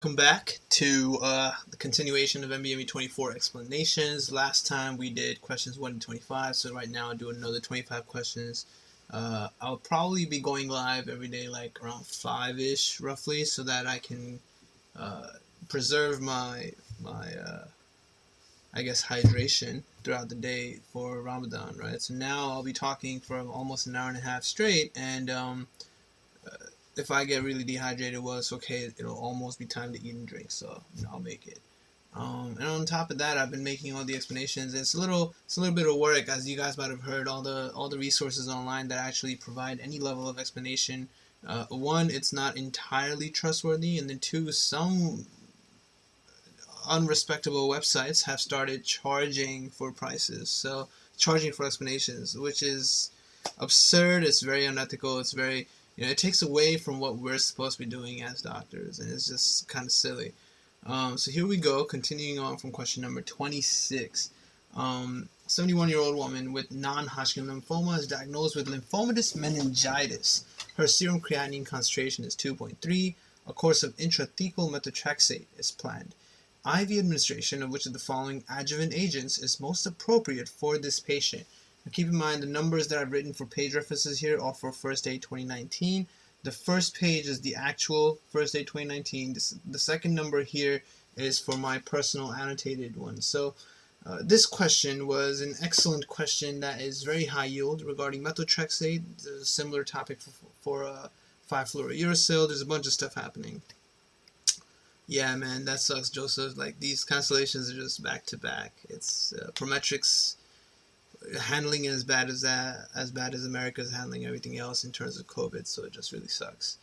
Welcome back to the continuation of NBME 24 explanations. Last time we did questions 1 to 25, so right now I'll do another 25 questions. I'll probably be going live every day, like around 5-ish, roughly, so that I can uh, preserve my I guess hydration throughout the day for Ramadan, right? So now I'll be talking for almost an hour and a half straight, and if I get really dehydrated, well, it's okay. It'll almost be time to eat and drink, so I'll make it. And on top of that, I've been making all the explanations. It's a little bit of work, as you guys might have heard. All the resources online that actually provide any level of explanation. One, it's not entirely trustworthy, and then two, some unrespectable websites have started charging for prices. So charging for explanations, which is absurd. It's very unethical. It's very it takes away from what we're supposed to be doing as doctors, and it's just kind of silly. So here we go, continuing on from question number 26. 71-year-old woman with non-Hodgkin lymphoma is diagnosed with lymphomatous meningitis. Her serum creatinine concentration is 2.3. A course of intrathecal methotrexate is planned. IV administration of which of the following adjuvant agents is most appropriate for this patient? Now keep in mind the numbers that I've written for page references here are for First Aid 2019. The first page is the actual First Aid 2019. The second number here is for my personal annotated one. So this question was an excellent question that is very high yield regarding methotrexate. There's a similar topic for 5-fluorouracil. There's a bunch of stuff happening. Yeah, man, that sucks, Joseph. Like, these cancellations are just back to back. It's Prometrics handling it as bad as America's handling everything else in terms of COVID, so it just really sucks.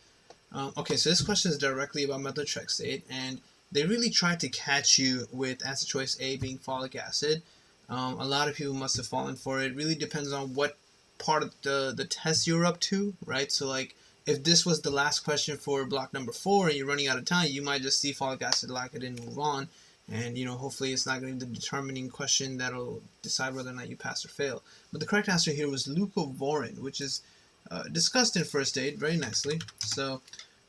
Okay, so this question is directly about methotrexate, and they really tried to catch you with answer choice A being folic acid. A lot of people must have fallen for it. It really depends on what part of the test you're up to, right? So, like, if this was the last question for block number 4 and you're running out of time, you might just see folic acid, lock it in, and move on. And, hopefully it's not going to be the determining question that'll decide whether or not you pass or fail. But the correct answer here was leucovorin, which is discussed in First Aid very nicely. So,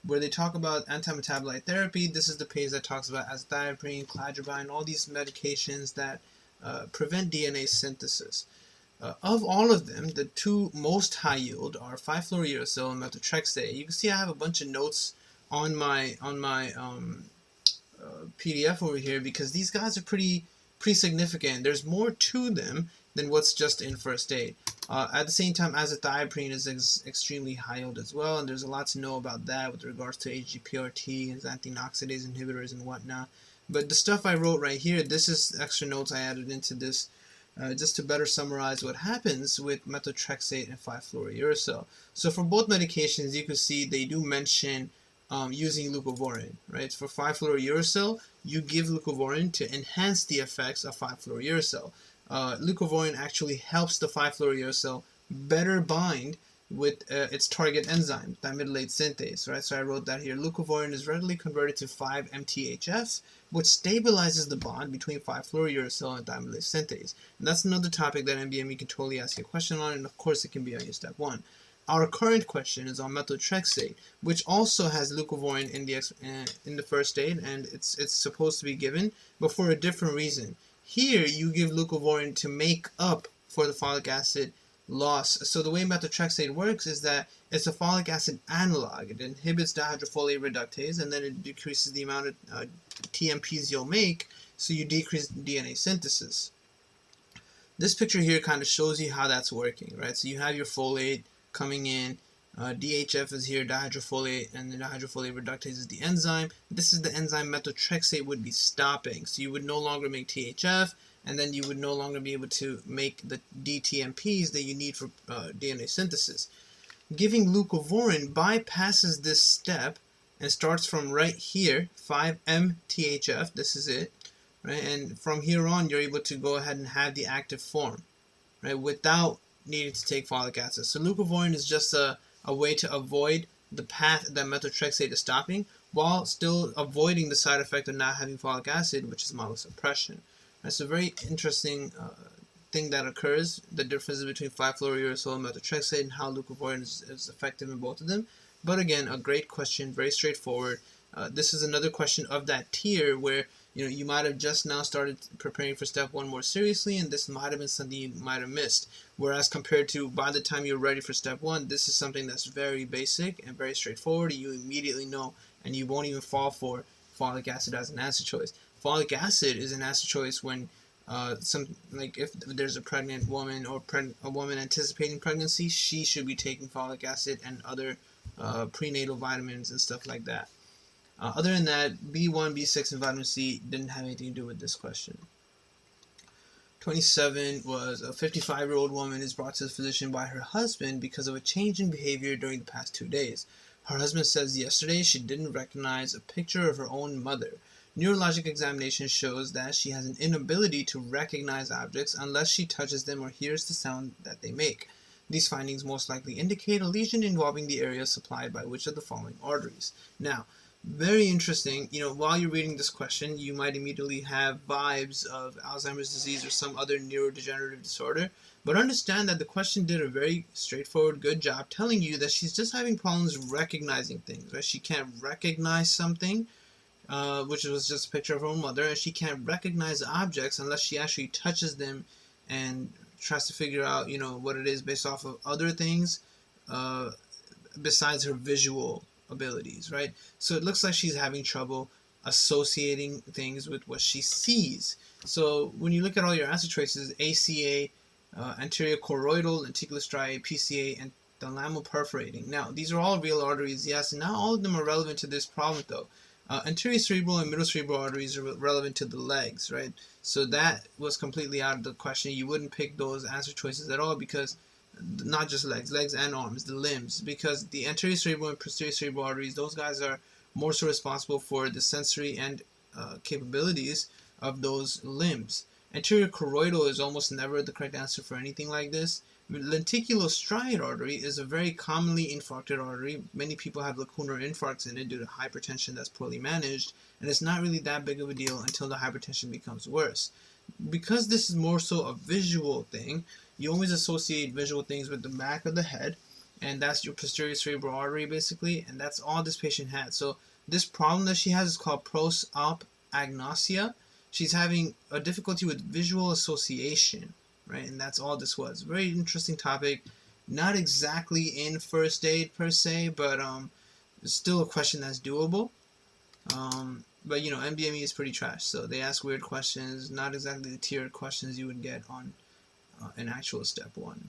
where they talk about antimetabolite therapy, this is the page that talks about azathioprine, cladribine, all these medications that prevent DNA synthesis. Of all of them, the two most high yield are 5-fluorouracil and methotrexate. You can see I have a bunch of notes on my PDF over here because these guys are pretty significant. There's more to them than what's just in First Aid. At the same time, azathioprine is extremely high yield as well, and there's a lot to know about that with regards to HGPRT and xanthine oxidase inhibitors and whatnot. But the stuff I wrote right here, this is extra notes I added into this just to better summarize what happens with methotrexate and 5-fluorouracil. So for both medications, you can see they do mention using leucovorin, right? For 5-fluorouracil, you give leucovorin to enhance the effects of 5-fluorouracil. Leucovorin actually helps the 5-fluorouracil better bind with its target enzyme, thymidylate synthase, right? So I wrote that here. Leucovorin is readily converted to 5-MTHF, which stabilizes the bond between 5-fluorouracil and thymidylate synthase. And that's another topic that NBME can totally ask you a question on, and of course it can be on your step 1. Our current question is on methotrexate, which also has leucovorin in the First Aid, and it's supposed to be given, but for a different reason. Here, you give leucovorin to make up for the folic acid loss. So the way methotrexate works is that it's a folic acid analog. It inhibits dihydrofolate reductase, and then it decreases the amount of TMPs you'll make, so you decrease DNA synthesis. This picture here kind of shows you how that's working, right? So you have your folate coming in, DHF is here, dihydrofolate, and the dihydrofolate reductase is the enzyme. This is the enzyme methotrexate would be stopping. So you would no longer make THF, and then you would no longer be able to make the DTMPs that you need for DNA synthesis. Giving leucovorin bypasses this step and starts from right here, 5-MTHF, this is it, right? And from here on, you're able to go ahead and have the active form, right, without needing to take folic acid. So leucovorin is just a way to avoid the path that methotrexate is stopping, while still avoiding the side effect of not having folic acid, which is myelosuppression. That's a very interesting thing that occurs, the differences between 5-fluorouracil and methotrexate and how leucovorin is effective in both of them. But again, a great question, very straightforward. This is another question of that tier where you might have just now started preparing for step 1 more seriously, and this might have been something you might have missed. Whereas compared to by the time you're ready for step 1, this is something that's very basic and very straightforward. You immediately know, and you won't even fall for folic acid as an answer choice. Folic acid is an answer choice when if there's a pregnant woman or a woman anticipating pregnancy, she should be taking folic acid and other prenatal vitamins and stuff like that. Other than that, B1, B6, and vitamin C didn't have anything to do with this question. 27 was a 55-year-old woman is brought to the physician by her husband because of a change in behavior during the past 2 days. Her husband says yesterday she didn't recognize a picture of her own mother. Neurologic examination shows that she has an inability to recognize objects unless she touches them or hears the sound that they make. These findings most likely indicate a lesion involving the area supplied by which of the following arteries. Now, very interesting. While you're reading this question, you might immediately have vibes of Alzheimer's disease or some other neurodegenerative disorder. But understand that the question did a very straightforward, good job telling you that she's just having problems recognizing things, right? She can't recognize something, which was just a picture of her own mother, and she can't recognize objects unless she actually touches them and tries to figure out, what it is based off of other things besides her visual abilities, right? So it looks like she's having trouble associating things with what she sees. So when you look at all your answer choices, ACA, anterior choroidal, lenticular striae, PCA, and thalamoperforating. Now, these are all real arteries, yes, and not all of them are relevant to this problem, though. Anterior cerebral and middle cerebral arteries are relevant to the legs, right? So that was completely out of the question. You wouldn't pick those answer choices at all because not just legs and arms, the limbs, because the anterior cerebral and posterior cerebral arteries, those guys are more so responsible for the sensory and capabilities of those limbs. Anterior choroidal is almost never the correct answer for anything like this. Lenticulostriate artery is a very commonly infarcted artery. Many people have lacunar infarcts in it due to hypertension that's poorly managed, and it's not really that big of a deal until the hypertension becomes worse. Because this is more so a visual thing, you always associate visual things with the back of the head, and that's your posterior cerebral artery basically, and that's all this patient had. So this problem that she has is called prosopagnosia. She's having a difficulty with visual association, right? And that's all this was. Very interesting topic. Not exactly in first aid per se, but still a question that's doable. But NBME is pretty trash, so they ask weird questions, not exactly the tiered questions you would get on an actual step 1.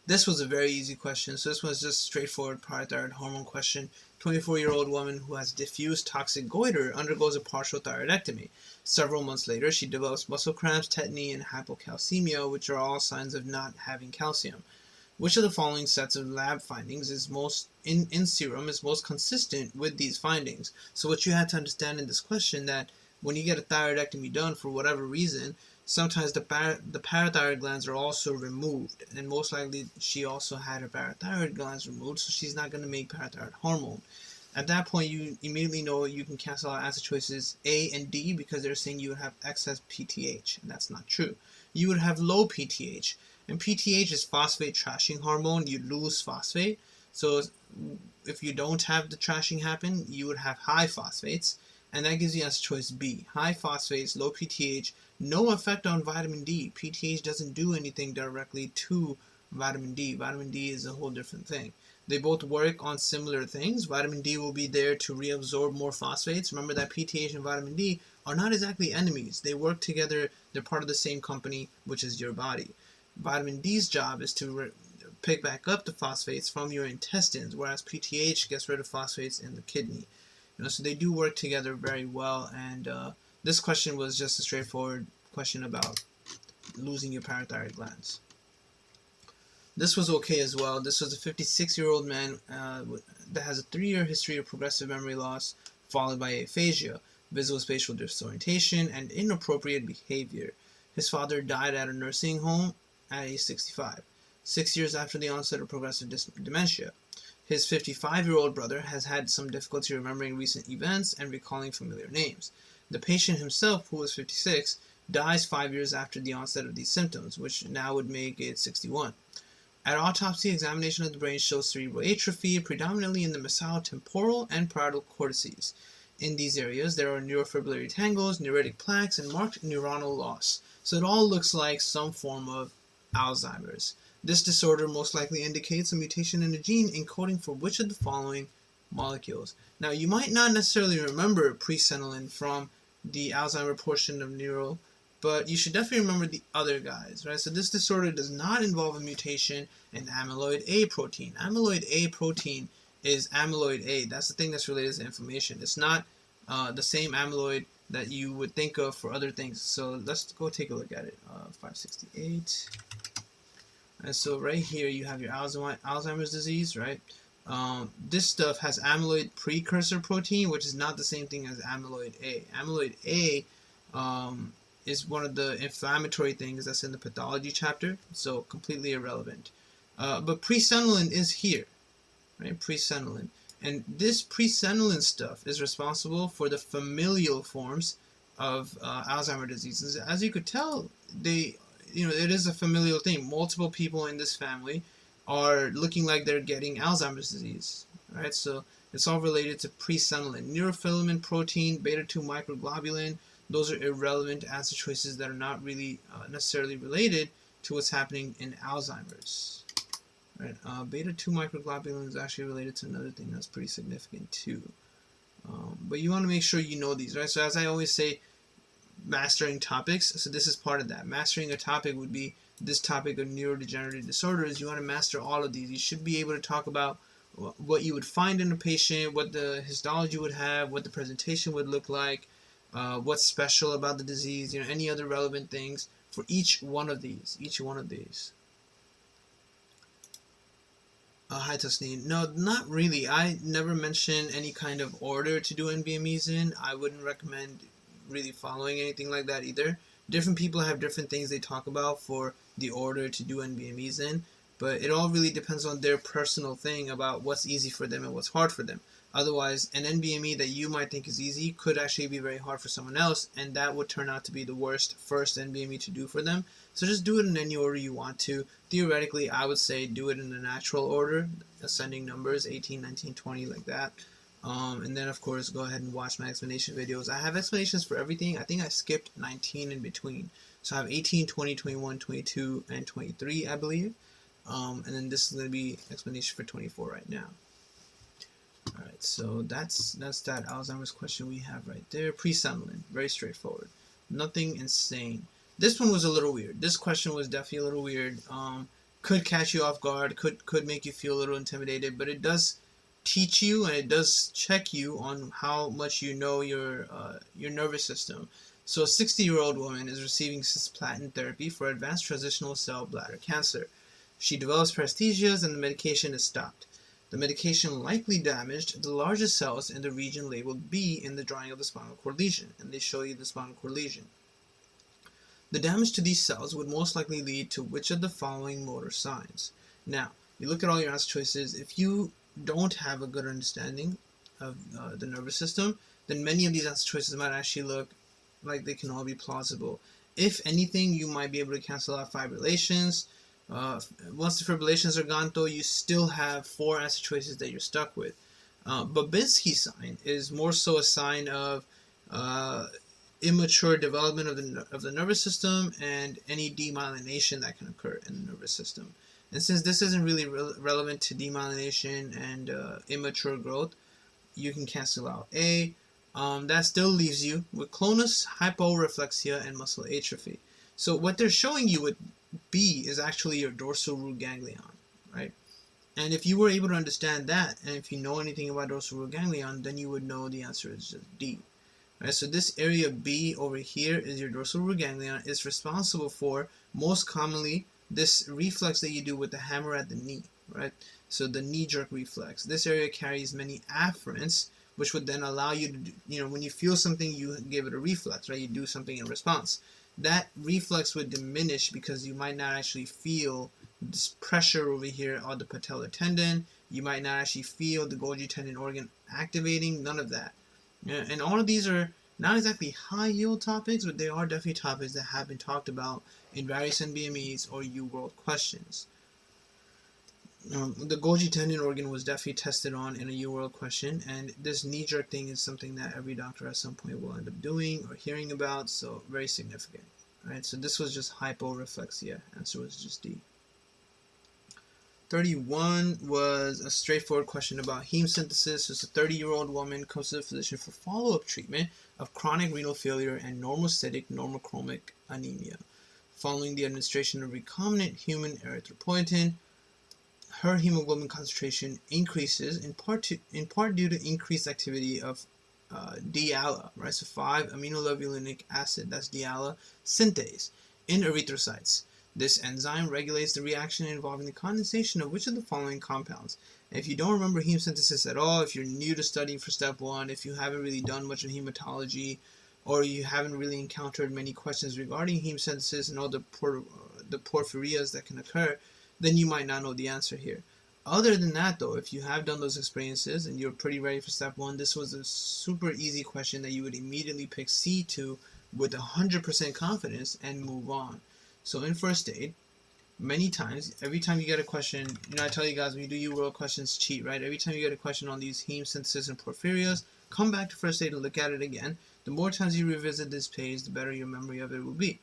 This was a very easy question. So this was just straightforward parathyroid hormone question. 24-year-old woman who has diffuse toxic goiter undergoes a partial thyroidectomy. Several months later, she develops muscle cramps, tetany, and hypocalcemia, which are all signs of not having calcium. Which of the following sets of lab findings is most in serum is most consistent with these findings? So what you had to understand in this question that when you get a thyroidectomy done for whatever reason, sometimes the parathyroid glands are also removed, and most likely she also had her parathyroid glands removed, so she's not going to make parathyroid hormone. At that point, you immediately know you can cancel out answer choices A and D because they're saying you would have excess PTH, and that's not true. You would have low PTH, and PTH is phosphate trashing hormone. You lose phosphate, so if you don't have the trashing happen, you would have high phosphates, and that gives you answer choice B. High phosphates, low PTH, no effect on vitamin D. PTH doesn't do anything directly to vitamin D. Vitamin D is a whole different thing. They both work on similar things. Vitamin D will be there to reabsorb more phosphates. Remember that PTH and vitamin D are not exactly enemies. They work together. They're part of the same company, which is your body. Vitamin D's job is to pick back up the phosphates from your intestines, whereas PTH gets rid of phosphates in the kidney. So they do work together very well, and this question was just a straightforward question about losing your parathyroid glands. This was okay as well. This was a 56-year-old man that has a 3-year history of progressive memory loss, followed by aphasia, visual-spatial disorientation, and inappropriate behavior. His father died at a nursing home at age 65, 6 years after the onset of progressive dementia. His 55-year-old brother has had some difficulty remembering recent events and recalling familiar names. The patient himself, who was 56, dies 5 years after the onset of these symptoms, which now would make it 61. At autopsy, examination of the brain shows cerebral atrophy, predominantly in the mesalotemporal and parietal cortices. In these areas, there are neurofibrillary tangles, neuritic plaques, and marked neuronal loss. So it all looks like some form of Alzheimer's. This disorder most likely indicates a mutation in a gene encoding for which of the following molecules. Now, you might not necessarily remember presenilin from the Alzheimer portion of neural, but you should definitely remember the other guys, right? So this disorder does not involve a mutation in amyloid A protein. Amyloid A protein is amyloid A. That's the thing that's related to inflammation. It's not the same amyloid that you would think of for other things. So let's go take a look at it. 568. And so right here you have your Alzheimer's disease, right? This stuff has amyloid precursor protein, which is not the same thing as amyloid A. Amyloid A is one of the inflammatory things that's in the pathology chapter, so completely irrelevant. But presenilin is here, right? Presenilin. And this presenilin stuff is responsible for the familial forms of Alzheimer's disease. As you could tell, it is a familial thing. Multiple people in this family are looking like they're getting Alzheimer's disease, right? So it's all related to presenilin. Neurofilament protein, beta-2 microglobulin, those are irrelevant answer choices that are not really necessarily related to what's happening in Alzheimer's. Right? Beta-2 microglobulin is actually related to another thing that's pretty significant too. But you want to make sure you know these, right? So as I always say, mastering topics. So this is part of that. Mastering a topic would be this topic of neurodegenerative disorders. You want to master all of these. You should be able to talk about what you would find in a patient, what the histology would have, what the presentation would look like, what's special about the disease, any other relevant things for each one of these. Hi Tasneem. No, not really. I never mentioned any kind of order to do NBMEs in. I wouldn't recommend really following anything like that either. Different people have different things they talk about for the order to do NBMEs in, but it all really depends on their personal thing about what's easy for them and what's hard for them. Otherwise, an NBME that you might think is easy could actually be very hard for someone else, and that would turn out to be the worst first NBME to do for them. So just do it in any order you want to. Theoretically, I would say do it in the natural order, ascending numbers, 18, 19, 20, like that. And then, of course, go ahead and watch my explanation videos. I have explanations for everything. I think I skipped 19 in between. So I have 18, 20, 21, 22, and 23, I believe. And then this is going to be explanation for 24 right now. Alright, so that's that Alzheimer's question we have right there. Presenilin, very straightforward. Nothing insane. This one was a little weird. This question was definitely a little weird. Could catch you off guard, could make you feel a little intimidated, but it does teach you and it does check you on how much you know your nervous system. So a 60-year-old woman is receiving cisplatin therapy for advanced transitional cell bladder cancer. She develops paresthesias and the medication is stopped. The medication likely damaged the largest cells in the region labeled B in the drawing of the spinal cord lesion, and they show you the spinal cord lesion. The damage to these cells would most likely lead to which of the following motor signs? Now, you look at all your answer choices. If you don't have a good understanding of the nervous system, then many of these answer choices might actually look like they can all be plausible. If anything, you might be able to cancel out fibrillations. Once the fibrillations are gone, though, you still have 4 answer choices that you're stuck with. Babinski sign is more so a sign of immature development of the nervous system and any demyelination that can occur in the nervous system. And since this isn't really relevant to demyelination and immature growth, you can cancel out A. That still leaves you with clonus, hyporeflexia, and muscle atrophy. So what they're showing you with B is actually your dorsal root ganglion, right? And if you were able to understand that, and if you know anything about dorsal root ganglion, then you would know the answer is just D. Right? So this area B over here is your dorsal root ganglion. It's responsible for, most commonly, this reflex that you do with the hammer at the knee, right? So the knee jerk reflex. This area carries many afferents, which would then allow you to do, when you feel something, you give it a reflex, right? You do something in response. That reflex would diminish because you might not actually feel this pressure over here on the patellar tendon. You might not actually feel the Golgi tendon organ activating, none of that. And all of these are not exactly high yield topics, but they are definitely topics that have been talked about in various NBMEs or UWorld questions. The Golgi tendon organ was definitely tested on in a UWorld question, and this knee-jerk thing is something that every doctor at some point will end up doing or hearing about, so very significant. Right, so this was just hyporeflexia. Answer was just D. 31 was a straightforward question about heme synthesis. So it's a 30-year-old woman comes to the physician for follow-up treatment of chronic renal failure and normocytic normochromic anemia. Following the administration of recombinant human erythropoietin, her hemoglobin concentration increases in part due to increased activity of D-ALA, right? So 5-aminolevulinic acid, that's D-ALA synthase in erythrocytes. This enzyme regulates the reaction involving the condensation of which of the following compounds? And if you don't remember heme synthesis at all, if you're new to studying for step 1, if you haven't really done much of hematology, or you haven't really encountered many questions regarding heme synthesis and all the porphyrias that can occur, then you might not know the answer here. Other than that, though, if you have done those experiences and you're pretty ready for step 1, this was a super easy question that you would immediately pick C2 with 100% confidence and move on. So in first aid, many times, every time you get a question, I tell you guys, when you do UWorld questions, cheat, right? Every time you get a question on these heme synthesis and porphyrias, come back to first aid and look at it again. The more times you revisit this page, the better your memory of it will be.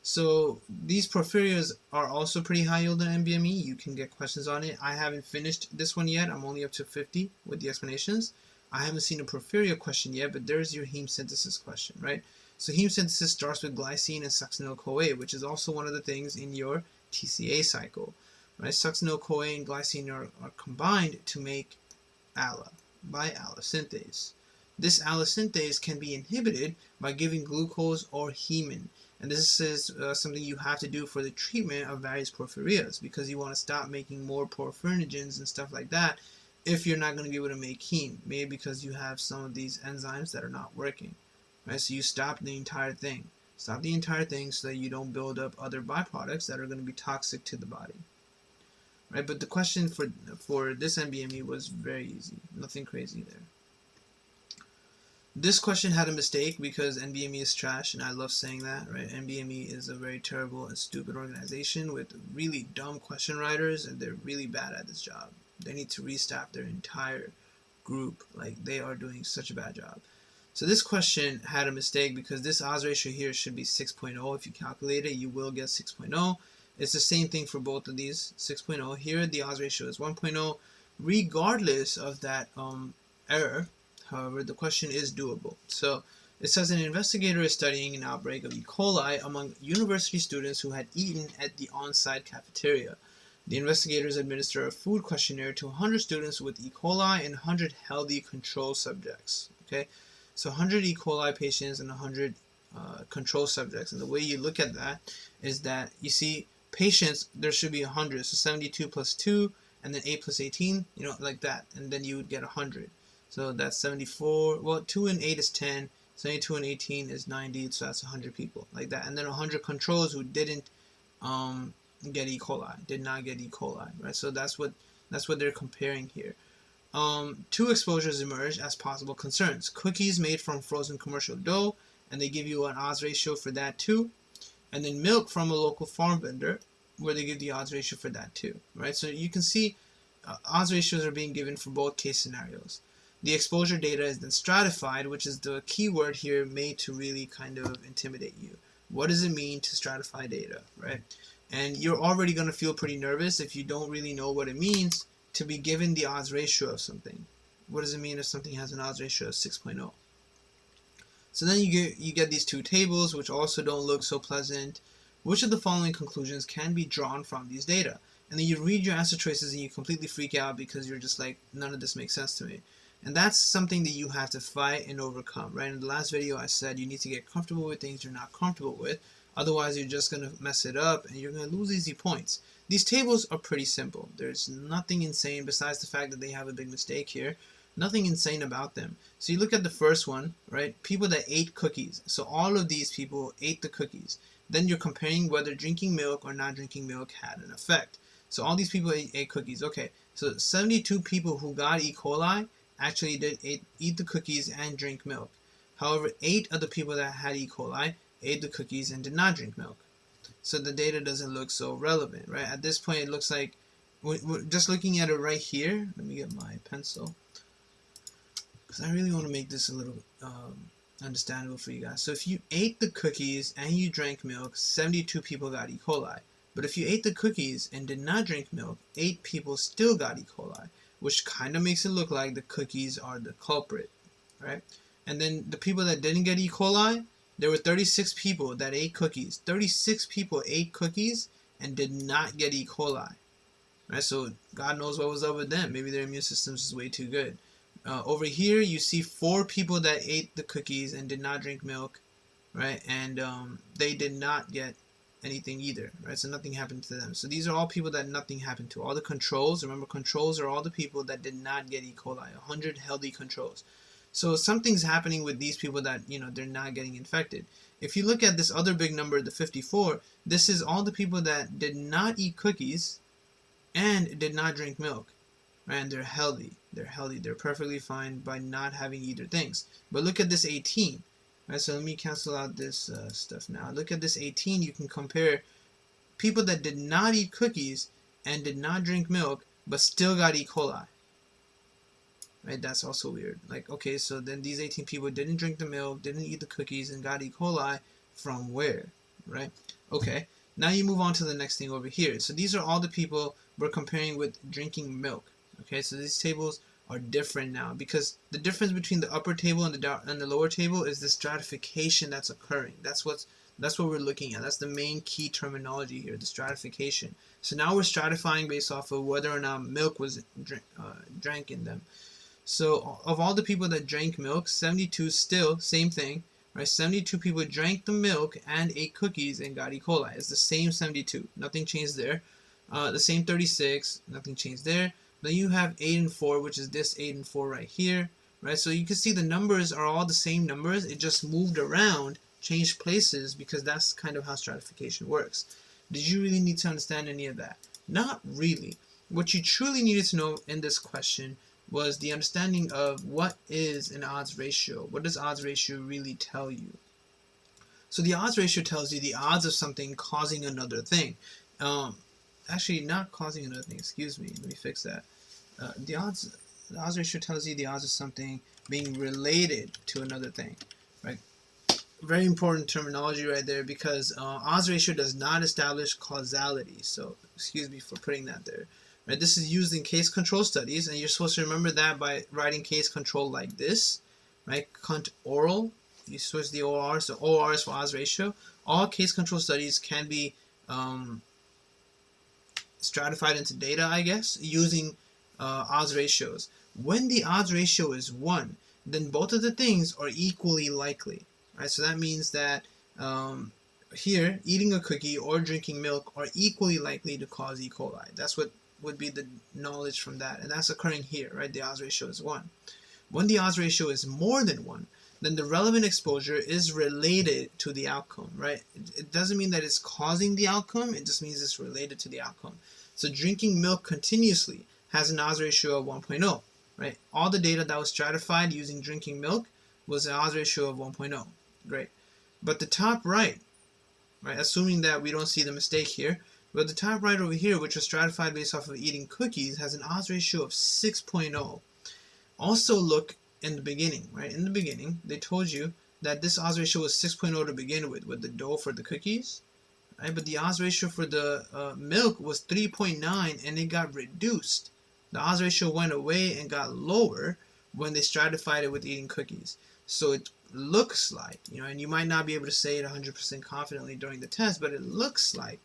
So these porphyrias are also pretty high yield in NBME. You can get questions on it. I haven't finished this one yet. I'm only up to 50 with the explanations. I haven't seen a porphyria question yet, but there's your heme synthesis question, right? So heme synthesis starts with glycine and succinyl-CoA, which is also one of the things in your TCA cycle, right? Succinyl-CoA and glycine are combined to make ALA by ALA synthase. This ALA synthase can be inhibited by giving glucose or hemin. And this is something you have to do for the treatment of various porphyrias, because you want to stop making more porphyrinogens and stuff like that if you're not going to be able to make heme, maybe because you have some of these enzymes that are not working. Right? So you stop the entire thing. Stop the entire thing so that you don't build up other byproducts that are going to be toxic to the body. Right? But the question for this NBME was very easy. Nothing crazy there. This question had a mistake because NBME is trash, and I love saying that, right? NBME is a very terrible and stupid organization with really dumb question writers, and they're really bad at this job. They need to restaff their entire group. Like, they are doing such a bad job. So this question had a mistake because this odds ratio here should be 6.0. If you calculate it, you will get 6.0. It's the same thing for both of these, 6.0. Here, the odds ratio is 1.0. Regardless of that error, however, the question is doable. So it says an investigator is studying an outbreak of E. coli among university students who had eaten at the on-site cafeteria. The investigators administer a food questionnaire to 100 students with E. coli and 100 healthy control subjects. Okay, so 100 E. coli patients and 100 control subjects. And the way you look at that is that you see patients, there should be 100. So 72 plus 2, and then 8 plus 18, like that. And then you would get 100. So that's 74. Well, 2 and 8 is 10. 72 and 18 is 90. So that's 100 people, like that. And then 100 controls who didn't get E. coli, did not get E. coli, right? So that's what they're comparing here. 2 exposures emerge as possible concerns. Cookies made from frozen commercial dough, and they give you an odds ratio for that too. And then milk from a local farm vendor, where they give the odds ratio for that too, right? So you can see odds ratios are being given for both case scenarios. The exposure data is then stratified, which is the key word here made to really kind of intimidate you. What does it mean to stratify data, right? And you're already going to feel pretty nervous if you don't really know what it means to be given the odds ratio of something. What does it mean if something has an odds ratio of 6.0? So then you get these 2 tables, which also don't look so pleasant. Which of the following conclusions can be drawn from these data? And then you read your answer choices and you completely freak out because you're just like, none of this makes sense to me. And that's something that you have to fight and overcome, right? In the last video, I said you need to get comfortable with things you're not comfortable with. Otherwise, you're just going to mess it up and you're going to lose easy points. These tables are pretty simple. There's nothing insane besides the fact that they have a big mistake here. Nothing insane about them. So you look at the first one, right? People that ate cookies. So all of these people ate the cookies. Then you're comparing whether drinking milk or not drinking milk had an effect. So all these people ate cookies. Okay, so 72 people who got E. coli actually did eat the cookies and drink milk. However, 8 of the people that had E. coli ate the cookies and did not drink milk. So the data doesn't look so relevant, right? At this point, it looks like we're just looking at it right here. Let me get my pencil, because I really want to make this a little understandable for you guys. So if you ate the cookies and you drank milk, 72 people got E. coli. But if you ate the cookies and did not drink milk, 8 people still got E. coli, which kind of makes it look like the cookies are the culprit, right? And then the people that didn't get E. coli, there were 36 people that ate cookies. 36 people ate cookies and did not get E. coli, right? So God knows what was up with them. Maybe their immune system is way too good. Over here, you see 4 people that ate the cookies and did not drink milk, right? And they did not get anything either, right? So nothing happened to them. So these are all people that nothing happened to. All the controls, remember, controls are all the people that did not get E. coli, 100 healthy controls. So something's happening with these people that, they're not getting infected. If you look at this other big number, the 54, this is all the people that did not eat cookies and did not drink milk. And they're healthy. They're perfectly fine by not having either things. But look at this 18. Right, so let me cancel out this stuff now. Look at this 18. You can compare people that did not eat cookies and did not drink milk, but still got E. coli. Right, that's also weird. Like, okay, so then these 18 people didn't drink the milk, didn't eat the cookies, and got E. coli from where? Right? Okay. Now you move on to the next thing over here. So these are all the people we're comparing with drinking milk. Okay, so these tables are different now because the difference between the upper table and the lower table is the stratification that's occurring. That's what we're looking at. That's the main key terminology here, the stratification. So now we're stratifying based off of whether or not milk was drank in them. So of all the people that drank milk, 72 still, same thing, right? 72 people drank the milk and ate cookies and got E. coli. It's the same 72. Nothing changed there. The same 36. Nothing changed there. Then you have 8 and 4, which is this 8 and 4 right here, right? So you can see the numbers are all the same numbers. It just moved around, changed places, because that's kind of how stratification works. Did you really need to understand any of that? Not really. What you truly needed to know in this question was the understanding of what is an odds ratio. What does odds ratio really tell you? So the odds ratio tells you the odds of something causing another thing. Actually, not causing another thing. Excuse me. Let me fix that. The odds ratio tells you the odds of something being related to another thing, right? Very important terminology right there, because odds ratio does not establish causality. So excuse me for putting that there. Right? This is used in case control studies, and you're supposed to remember that by writing case control like this, right? Cont oral. You switch the OR, so OR is for odds ratio. All case control studies can be stratified into data, I guess, using odds ratios. When the odds ratio is 1, then both of the things are equally likely, right? So that means that here, eating a cookie or drinking milk are equally likely to cause E. coli. That's what would be the knowledge from that, and that's occurring here, right? The odds ratio is 1. When the odds ratio is more than 1, then the relevant exposure is related to the outcome, right? It doesn't mean that it's causing the outcome, it just means it's related to the outcome. So drinking milk continuously has an odds ratio of 1.0, right? All the data that was stratified using drinking milk was an odds ratio of 1.0. Great. But the top right, assuming that we don't see the mistake here, but the top right over here, which was stratified based off of eating cookies, has an odds ratio of 6.0. Also look in the beginning, right? In the beginning, they told you that this odds ratio was 6.0 to begin with the dough for the cookies, right? But the odds ratio for the milk was 3.9, and it got reduced. The odds ratio went away and got lower when they stratified it with eating cookies. So it looks like, and you might not be able to say it 100% confidently during the test, but it looks like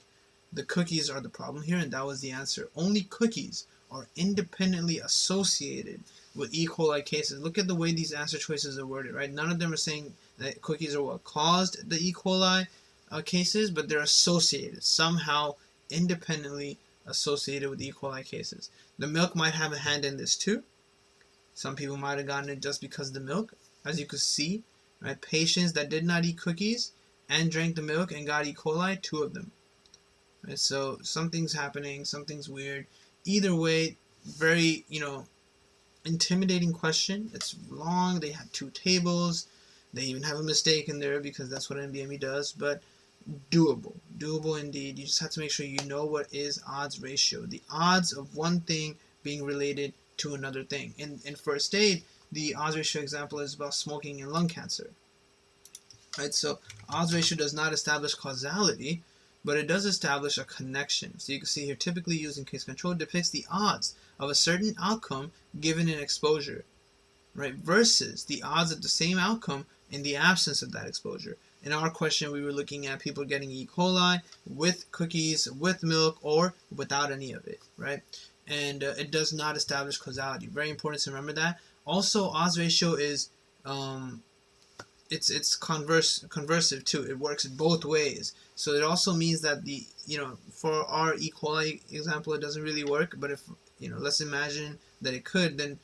the cookies are the problem here, and that was the answer. Only cookies are independently associated with E. coli cases. Look at the way these answer choices are worded, right? None of them are saying that cookies are what caused the E. coli cases, but they're associated, somehow independently associated with E. coli cases. The milk might have a hand in this too. Some people might have gotten it just because of the milk. As you could see, right? Patients that did not eat cookies and drank the milk and got E. coli, 2 of them. Right? So something's happening, something's weird. Either way, very, intimidating question. It's long. They have 2 tables. They even have a mistake in there because that's what NBME does. But Doable indeed. You just have to make sure you know what is odds ratio, the odds of one thing being related to another thing. In first aid, the odds ratio example is about smoking and lung cancer. Right, so odds ratio does not establish causality, but it does establish a connection. So you can see here, typically used in case control, depicts the odds of a certain outcome given an exposure, right, versus the odds of the same outcome in the absence of that exposure. In our question, we were looking at people getting E. coli with cookies, with milk, or without any of it, right? And it does not establish causality. Very important to remember that. Also, odds ratio is it's conversive too. It works both ways. So it also means that for our E. coli example, it doesn't really work. But if let's imagine that it could, then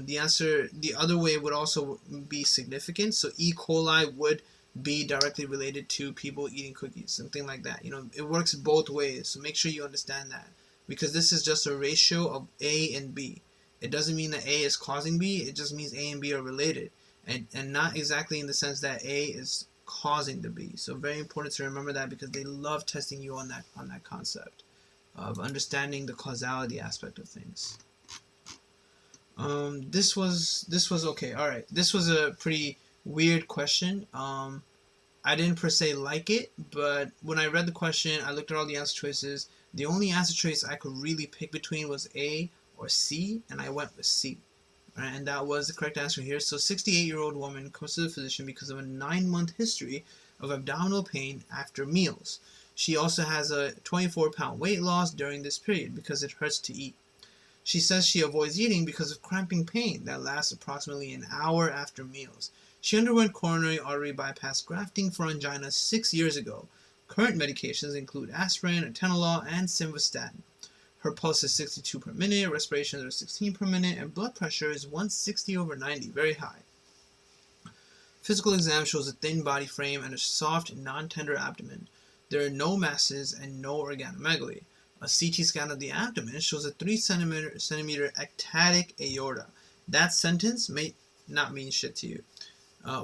the answer the other way would also be significant. So E. coli would be directly related to people eating cookies, something like that. It works both ways. So make sure you understand that, because this is just a ratio of A and B. It doesn't mean that A is causing B. It just means A and B are related, and not exactly in the sense that A is causing the B. So very important to remember that, because they love testing you on that concept of understanding the causality aspect of things. This was okay. All right, this was a pretty weird question. I didn't per se like it, but when I read the question, I looked at all the answer choices. The only answer choice I could really pick between was A or C, and I went with C. Right, and that was the correct answer here. So 68-year-old woman comes to the physician because of a 9-month history of abdominal pain after meals. She also has a 24-pound weight loss during this period because it hurts to eat. She says she avoids eating because of cramping pain that lasts approximately an hour after meals. She underwent coronary artery bypass grafting for angina 6 years ago. Current medications include aspirin, atenolol, and simvastatin. Her pulse is 62 per minute, respirations are 16 per minute, and blood pressure is 160/90, very high. Physical exam shows a thin body frame and a soft, non-tender abdomen. There are no masses and no organomegaly. A CT scan of the abdomen shows a 3 centimeter ectatic aorta. That sentence may not mean shit to you.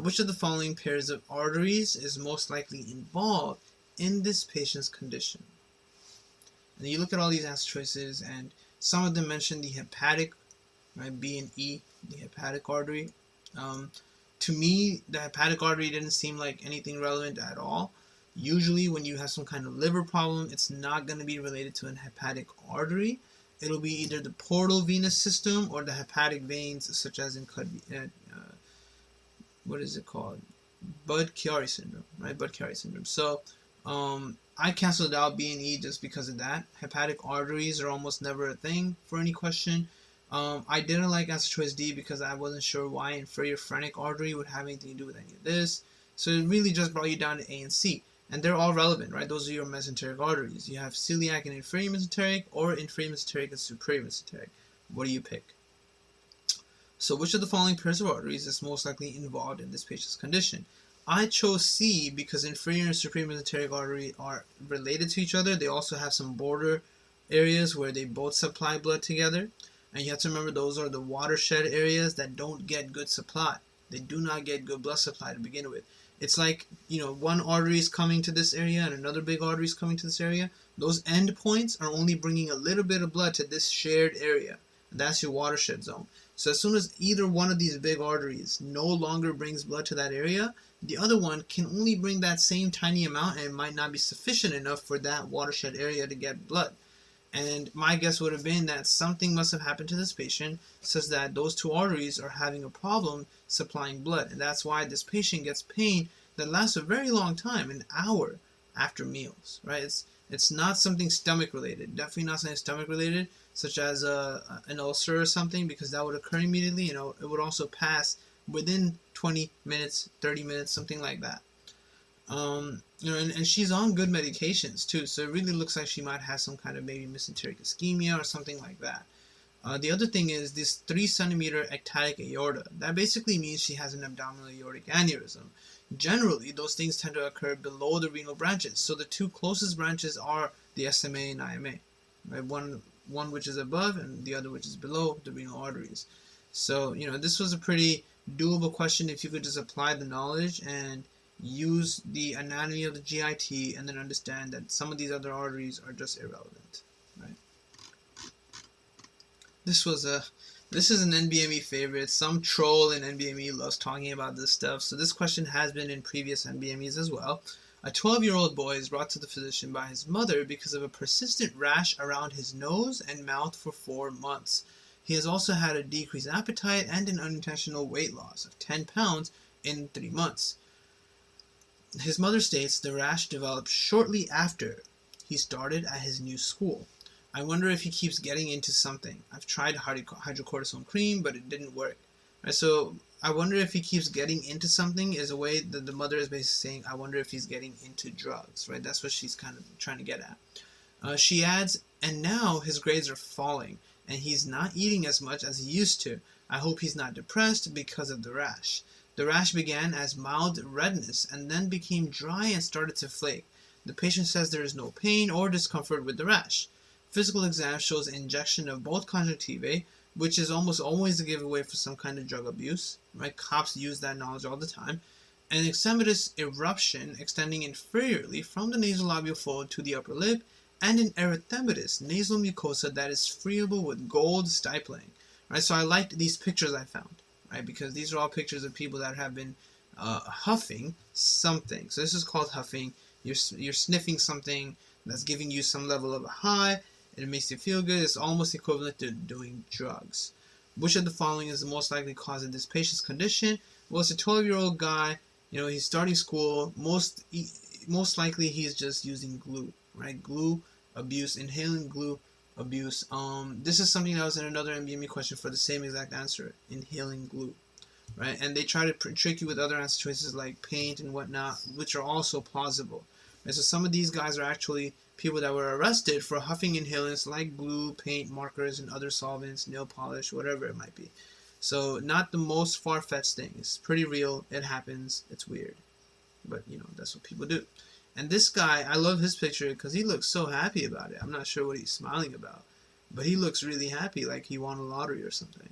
Which of the following pairs of arteries is most likely involved in this patient's condition? And you look at all these answer choices, and some of them mention the hepatic, right, B and E, the hepatic artery. To me, the hepatic artery didn't seem like anything relevant at all. Usually when you have some kind of liver problem, it's not going to be related to an hepatic artery. It'll be either the portal venous system or the hepatic veins, such as in what is it called? Budd-Chiari syndrome, right? Budd-Chiari syndrome. So I canceled out B and E just because of that. Hepatic arteries are almost never a thing for any question. I didn't like answer choice D because I wasn't sure why inferior phrenic artery would have anything to do with any of this. So it really just brought you down to A and C. And they're all relevant, right? Those are your mesenteric arteries. You have celiac and inferior mesenteric, or inferior mesenteric and superior mesenteric. What do you pick? So which of the following pairs of arteries is most likely involved in this patient's condition? I chose C because inferior and superior mesenteric artery are related to each other. They also have some border areas where they both supply blood together. And you have to remember, those are the watershed areas that don't get good supply. They do not get good blood supply to begin with. It's like, one artery is coming to this area and another big artery is coming to this area. Those end points are only bringing a little bit of blood to this shared area. And that's your watershed zone. So as soon as either one of these big arteries no longer brings blood to that area, the other one can only bring that same tiny amount, and it might not be sufficient enough for that watershed area to get blood. And my guess would have been that something must have happened to this patient such that those two arteries are having a problem supplying blood. And that's why this patient gets pain that lasts a very long time, an hour after meals, right? It's not something stomach related, definitely not something stomach related, such as an ulcer or something, because that would occur immediately. It would also pass within 20 minutes, 30 minutes, something like that. And she's on good medications too, so it really looks like she might have some kind of maybe mesenteric ischemia or something like that. The other thing is this 3 centimeter ectatic aorta. That basically means she has an abdominal aortic aneurysm. Generally, those things tend to occur below the renal branches. So the two closest branches are the SMA and IMA, right? One which is above and the other which is below the renal arteries. So, this was a pretty doable question if you could just apply the knowledge and use the anatomy of the GIT, and then understand that some of these other arteries are just irrelevant, right? This is an NBME favorite. Some troll in NBME loves talking about this stuff. So this question has been in previous NBMEs as well. A 12-year-old boy is brought to the physician by his mother because of a persistent rash around his nose and mouth for 4 months. He has also had a decreased appetite and an unintentional weight loss of 10 pounds in 3 months. His mother states the rash developed shortly after he started at his new school. I wonder if he keeps getting into something. I've tried hydrocortisone cream, but it didn't work. Right, so I wonder if he keeps getting into something is a way that the mother is basically saying, I wonder if he's getting into drugs, right? That's what she's kind of trying to get at. She adds, and now his grades are falling, and he's not eating as much as he used to. I hope he's not depressed because of the rash. The rash began as mild redness and then became dry and started to flake. The patient says there is no pain or discomfort with the rash. Physical exam shows injection of both conjunctivae, which is almost always a giveaway for some kind of drug abuse, right? Cops use that knowledge all the time. An eczematous eruption extending inferiorly from the nasolabial fold to the upper lip, and an erythematous nasal mucosa that is friable with gold stippling, right? So I liked these pictures I found, right? Because these are all pictures of people that have been huffing something. So this is called huffing. You're sniffing something that's giving you some level of a high, and it makes you feel good. It's almost equivalent to doing drugs. Which of the following is the most likely cause of this patient's condition? Well, it's a 12-year-old guy. You know, he's starting school. Most likely he's just using glue, right? Glue abuse, inhaling glue abuse. This is something that was in another NBME question for the same exact answer, inhaling glue, right? And they try to trick you with other answer choices like paint and whatnot, which are also plausible. And so some of these guys are actually people that were arrested for huffing inhalants like glue, paint, markers, and other solvents, nail polish, whatever it might be. So not the most far-fetched thing. It's pretty real. It happens. It's weird. But, you know, that's what people do. And this guy, I love his picture because he looks so happy about it. I'm not sure what he's smiling about. But he looks really happy, like he won a lottery or something.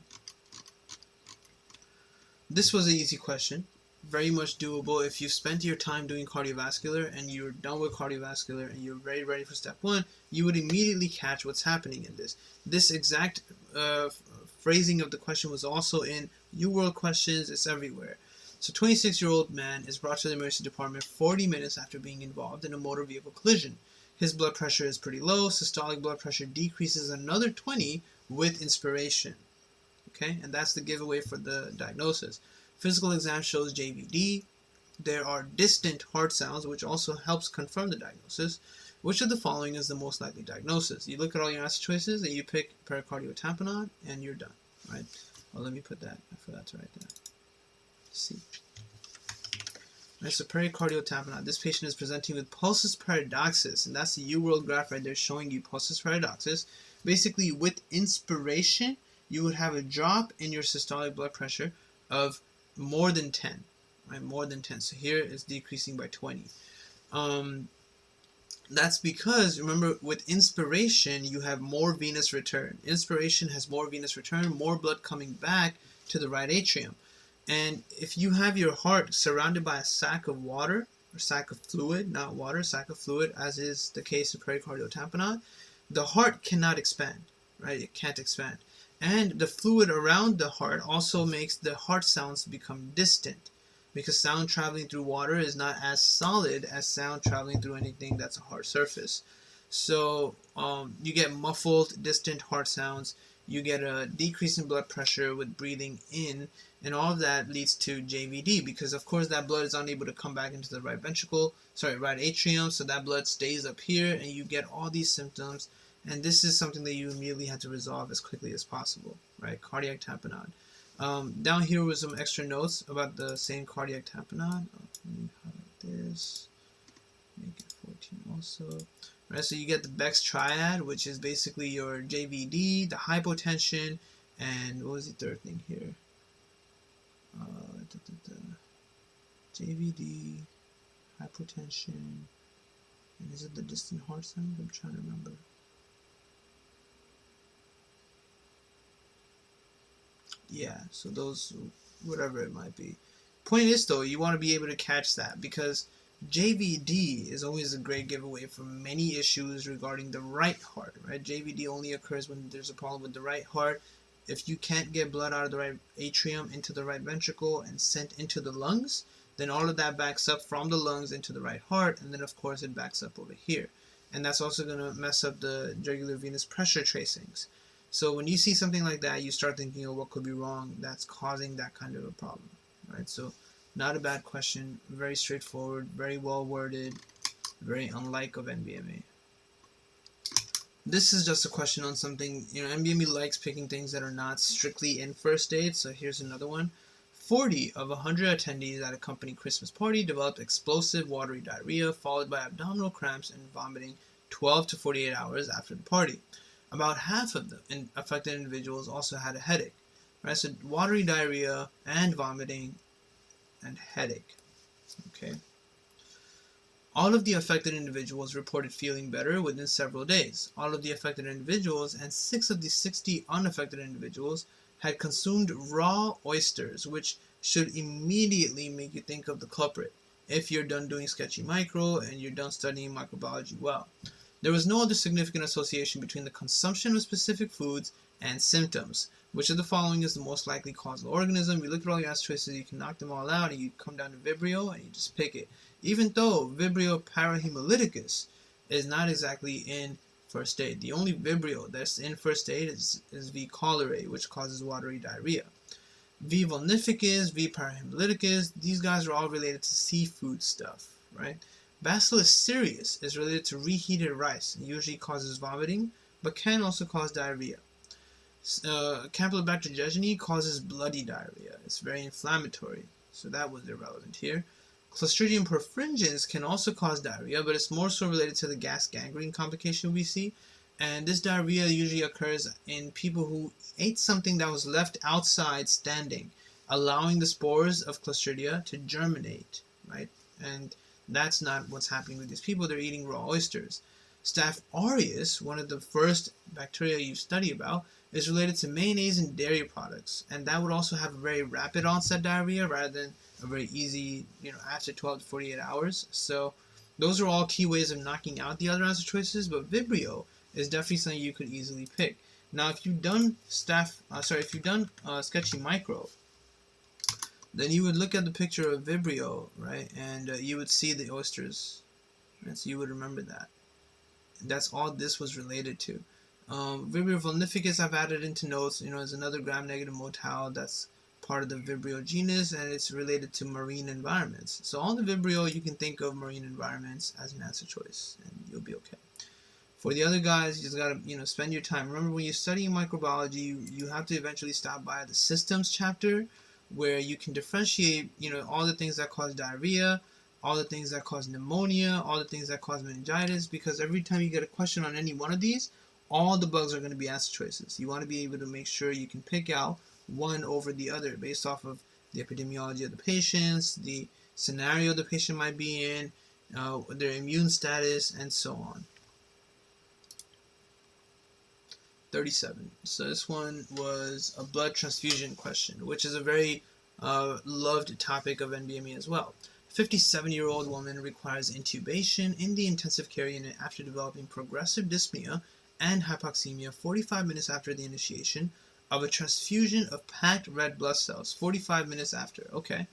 This was an easy question. Very much doable. If you spent your time doing cardiovascular and you're done with cardiovascular and you're very ready for step 1, you would immediately catch what's happening in this. This exact phrasing of the question was also in UWorld questions. It's everywhere. So 26-year-old man is brought to the emergency department 40 minutes after being involved in a motor vehicle collision. His blood pressure is pretty low. Systolic blood pressure decreases another 20 with inspiration. Okay, and that's the giveaway for the diagnosis. Physical exam shows JVD. There are distant heart sounds, which also helps confirm the diagnosis. Which of the following is the most likely diagnosis? You look at all your answer choices and you pick pericardial tamponade and you're done, right? Well, let me put that. I forgot to write that. C. Right, so pericardial tamponade. This patient is presenting with pulsus paradoxus, and that's the UWorld graph right there showing you pulsus paradoxus. Basically, with inspiration, you would have a drop in your systolic blood pressure of more than 10, right? More than 10. So here it's decreasing by 20. That's because, remember, with inspiration, you have more venous return. Inspiration has more venous return, more blood coming back to the right atrium. And if you have your heart surrounded by a sac of water, or sac of fluid, not water, sac of fluid, as is the case of pericardial tamponade, the heart cannot expand, right? It can't expand. And the fluid around the heart also makes the heart sounds become distant, because sound traveling through water is not as solid as sound traveling through anything that's a hard surface. So you get muffled, distant heart sounds. You get a decrease in blood pressure with breathing in, and all of that leads to JVD, because of course that blood is unable to come back into the right ventricle, right atrium, so that blood stays up here, and you get all these symptoms. And this is something that you immediately have to resolve as quickly as possible, right? Cardiac tamponade. Down here was some extra notes about the same cardiac tamponade. Let me highlight this. Make it 14 also. Right, so you get the Beck's triad, which is basically your JVD, the hypotension, and what was the third thing here? JVD, hypotension, and is it the distant heart sound? I'm trying to remember. Yeah, so those, whatever it might be. Point is, though, you want to be able to catch that, because JVD is always a great giveaway for many issues regarding the right heart, right? JVD only occurs when there's a problem with the right heart. If you can't get blood out of the right atrium into the right ventricle and sent into the lungs, then all of that backs up from the lungs into the right heart, and then of course it backs up over here. And that's also going to mess up the jugular venous pressure tracings. So when you see something like that, you start thinking, oh, what could be wrong that's causing that kind of a problem, right? So not a bad question, very straightforward, very well worded, very unlike of NBME. This is just a question on something, NBME likes picking things that are not strictly in first aid. So here's another one. 40 of 100 attendees at a company Christmas party developed explosive watery diarrhea followed by abdominal cramps and vomiting 12 to 48 hours after the party. About half of the affected individuals also had a headache. Right? So watery diarrhea and vomiting and headache. Okay. All of the affected individuals reported feeling better within several days. All of the affected individuals and 6 of the 60 unaffected individuals had consumed raw oysters, which should immediately make you think of the culprit if you're done doing sketchy micro and you're done studying microbiology well. There was no other significant association between the consumption of specific foods and symptoms. Which of the following is the most likely causal organism? You look at all your answer choices, you can knock them all out, and you come down to Vibrio and you just pick it. Even though Vibrio parahemolyticus is not exactly in first aid. The only Vibrio that's in first aid is V. cholerae, which causes watery diarrhea. V. vulnificus, V. parahemolyticus, these guys are all related to seafood stuff, right? Bacillus cereus is related to reheated rice and usually causes vomiting, but can also cause diarrhea. Campylobacter jejuni causes bloody diarrhea. It's very inflammatory, so that was irrelevant here. Clostridium perfringens can also cause diarrhea, but it's more so related to the gas gangrene complication we see. And this diarrhea usually occurs in people who ate something that was left outside standing, allowing the spores of Clostridia to germinate, right? And that's not what's happening with these people. They're eating raw oysters. Staph aureus, one of the first bacteria you study about, is related to mayonnaise and dairy products, and that would also have a very rapid onset diarrhea rather than a very easy, after 12 to 48 hours. So those are all key ways of knocking out the other answer choices, but Vibrio is definitely something you could easily pick. Now, if you've done sketchy micro, then you would look at the picture of Vibrio, right, and you would see the oysters, right? So you would remember that. That's all this was related to. Vibrio vulnificus I've added into notes, is another gram-negative motile that's part of the Vibrio genus, and it's related to marine environments. So all the Vibrio, you can think of marine environments as an answer choice, and you'll be okay. For the other guys, you just gotta, spend your time. Remember, when you're studying microbiology, you have to eventually stop by the systems chapter, where you can differentiate, all the things that cause diarrhea, all the things that cause pneumonia, all the things that cause meningitis, because every time you get a question on any one of these, all the bugs are going to be answer choices. You want to be able to make sure you can pick out one over the other based off of the epidemiology of the patients, the scenario the patient might be in, their immune status, and so on. 37. So this one was a blood transfusion question, which is a very loved topic of NBME as well. 57-year-old woman requires intubation in the intensive care unit after developing progressive dyspnea and hypoxemia 45 minutes after the initiation of a transfusion of packed red blood cells. 45 minutes after. Okay.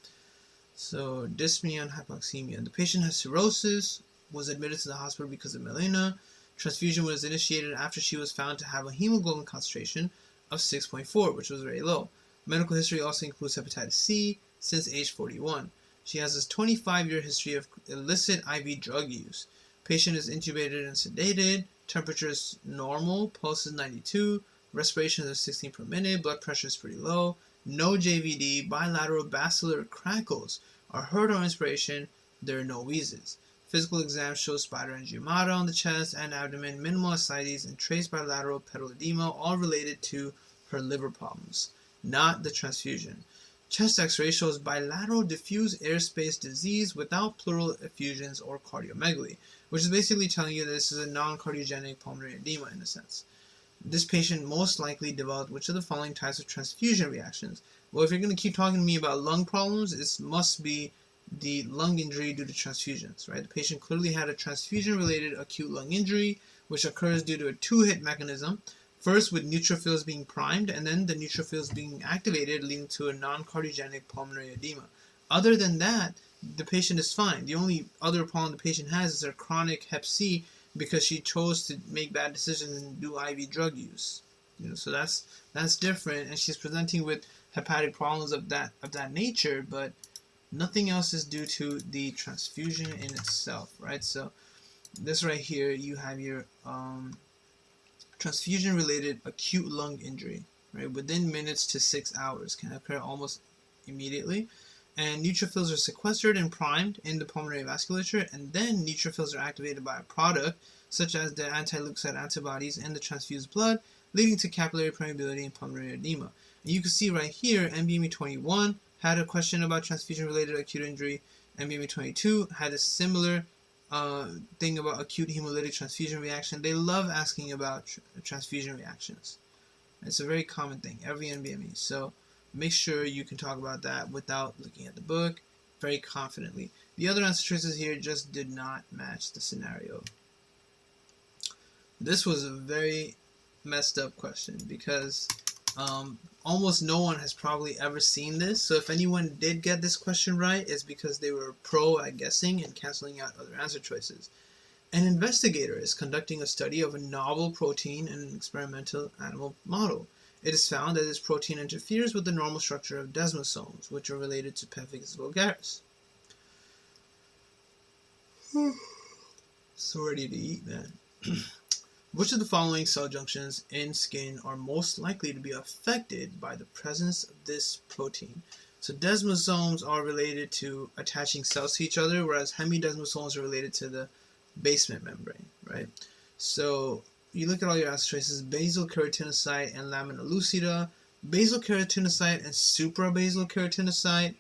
So dyspnea and hypoxemia. The patient has cirrhosis, was admitted to the hospital because of melena. Transfusion was initiated after she was found to have a hemoglobin concentration of 6.4, which was very low. Medical history also includes hepatitis C since age 41. She has a 25-year history of illicit IV drug use. Patient is intubated and sedated. Temperature is normal. Pulse is 92. Respiration is 16 per minute. Blood pressure is pretty low. No JVD. Bilateral basilar crackles are heard on inspiration. There are no wheezes. Physical exam shows spider angiomata on the chest and abdomen, minimal ascites, and trace bilateral pedal edema, all related to her liver problems, not the transfusion. Chest X-ray shows bilateral diffuse airspace disease without pleural effusions or cardiomegaly, which is basically telling you that this is a non-cardiogenic pulmonary edema in a sense. This patient most likely developed which of the following types of transfusion reactions? Well, if you're going to keep talking to me about lung problems, it must be the lung injury due to transfusions, right? The patient clearly had a transfusion-related acute lung injury, which occurs due to a two-hit mechanism. First, with neutrophils being primed, and then the neutrophils being activated, leading to a non-cardiogenic pulmonary edema. Other than that, the patient is fine. The only other problem the patient has is her chronic Hep C because she chose to make bad decisions and do IV drug use. So that's different, and she's presenting with hepatic problems of that nature, but nothing else is due to the transfusion in itself, right? So this right here, you have your transfusion-related acute lung injury, right? Within minutes to 6 hours, can occur almost immediately. And neutrophils are sequestered and primed in the pulmonary vasculature, and then neutrophils are activated by a product, such as the anti-leukocyte antibodies in the transfused blood, leading to capillary permeability and pulmonary edema. And you can see right here, NBME 21 had a question about transfusion-related acute injury. NBME 22 had a similar thing about acute hemolytic transfusion reaction. They love asking about transfusion reactions. It's a very common thing, every NBME. So make sure you can talk about that without looking at the book very confidently. The other answer choices here just did not match the scenario. This was a very messed up question because almost no one has probably ever seen this. So if anyone did get this question right, it's because they were pro at guessing and canceling out other answer choices. An investigator is conducting a study of a novel protein in an experimental animal model. It is found that this protein interferes with the normal structure of desmosomes, which are related to pemphigus vulgaris. So ready to eat, man. Which of the following cell junctions in skin are most likely to be affected by the presence of this protein? So desmosomes are related to attaching cells to each other, whereas hemidesmosomes are related to the basement membrane, right? So you look at all your answer choices: basal keratinocyte and lamina lucida, basal keratinocyte and suprabasal keratinocyte,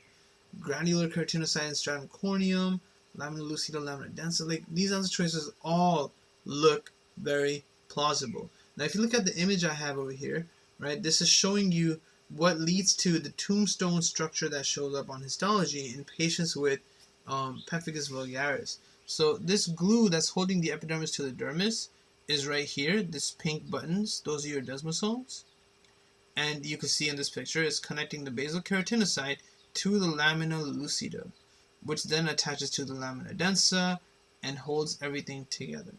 granular keratinocyte and stratum corneum, lamina lucida, lamina densa. Like, these answer choices all look very plausible. Now, if you look at the image I have over here, right, this is showing you what leads to the tombstone structure that shows up on histology in patients with pemphigus vulgaris. So this glue that's holding the epidermis to the dermis is right here, this pink buttons. Those are your desmosomes. And you can see in this picture, it's connecting the basal keratinocyte to the lamina lucida, which then attaches to the lamina densa and holds everything together.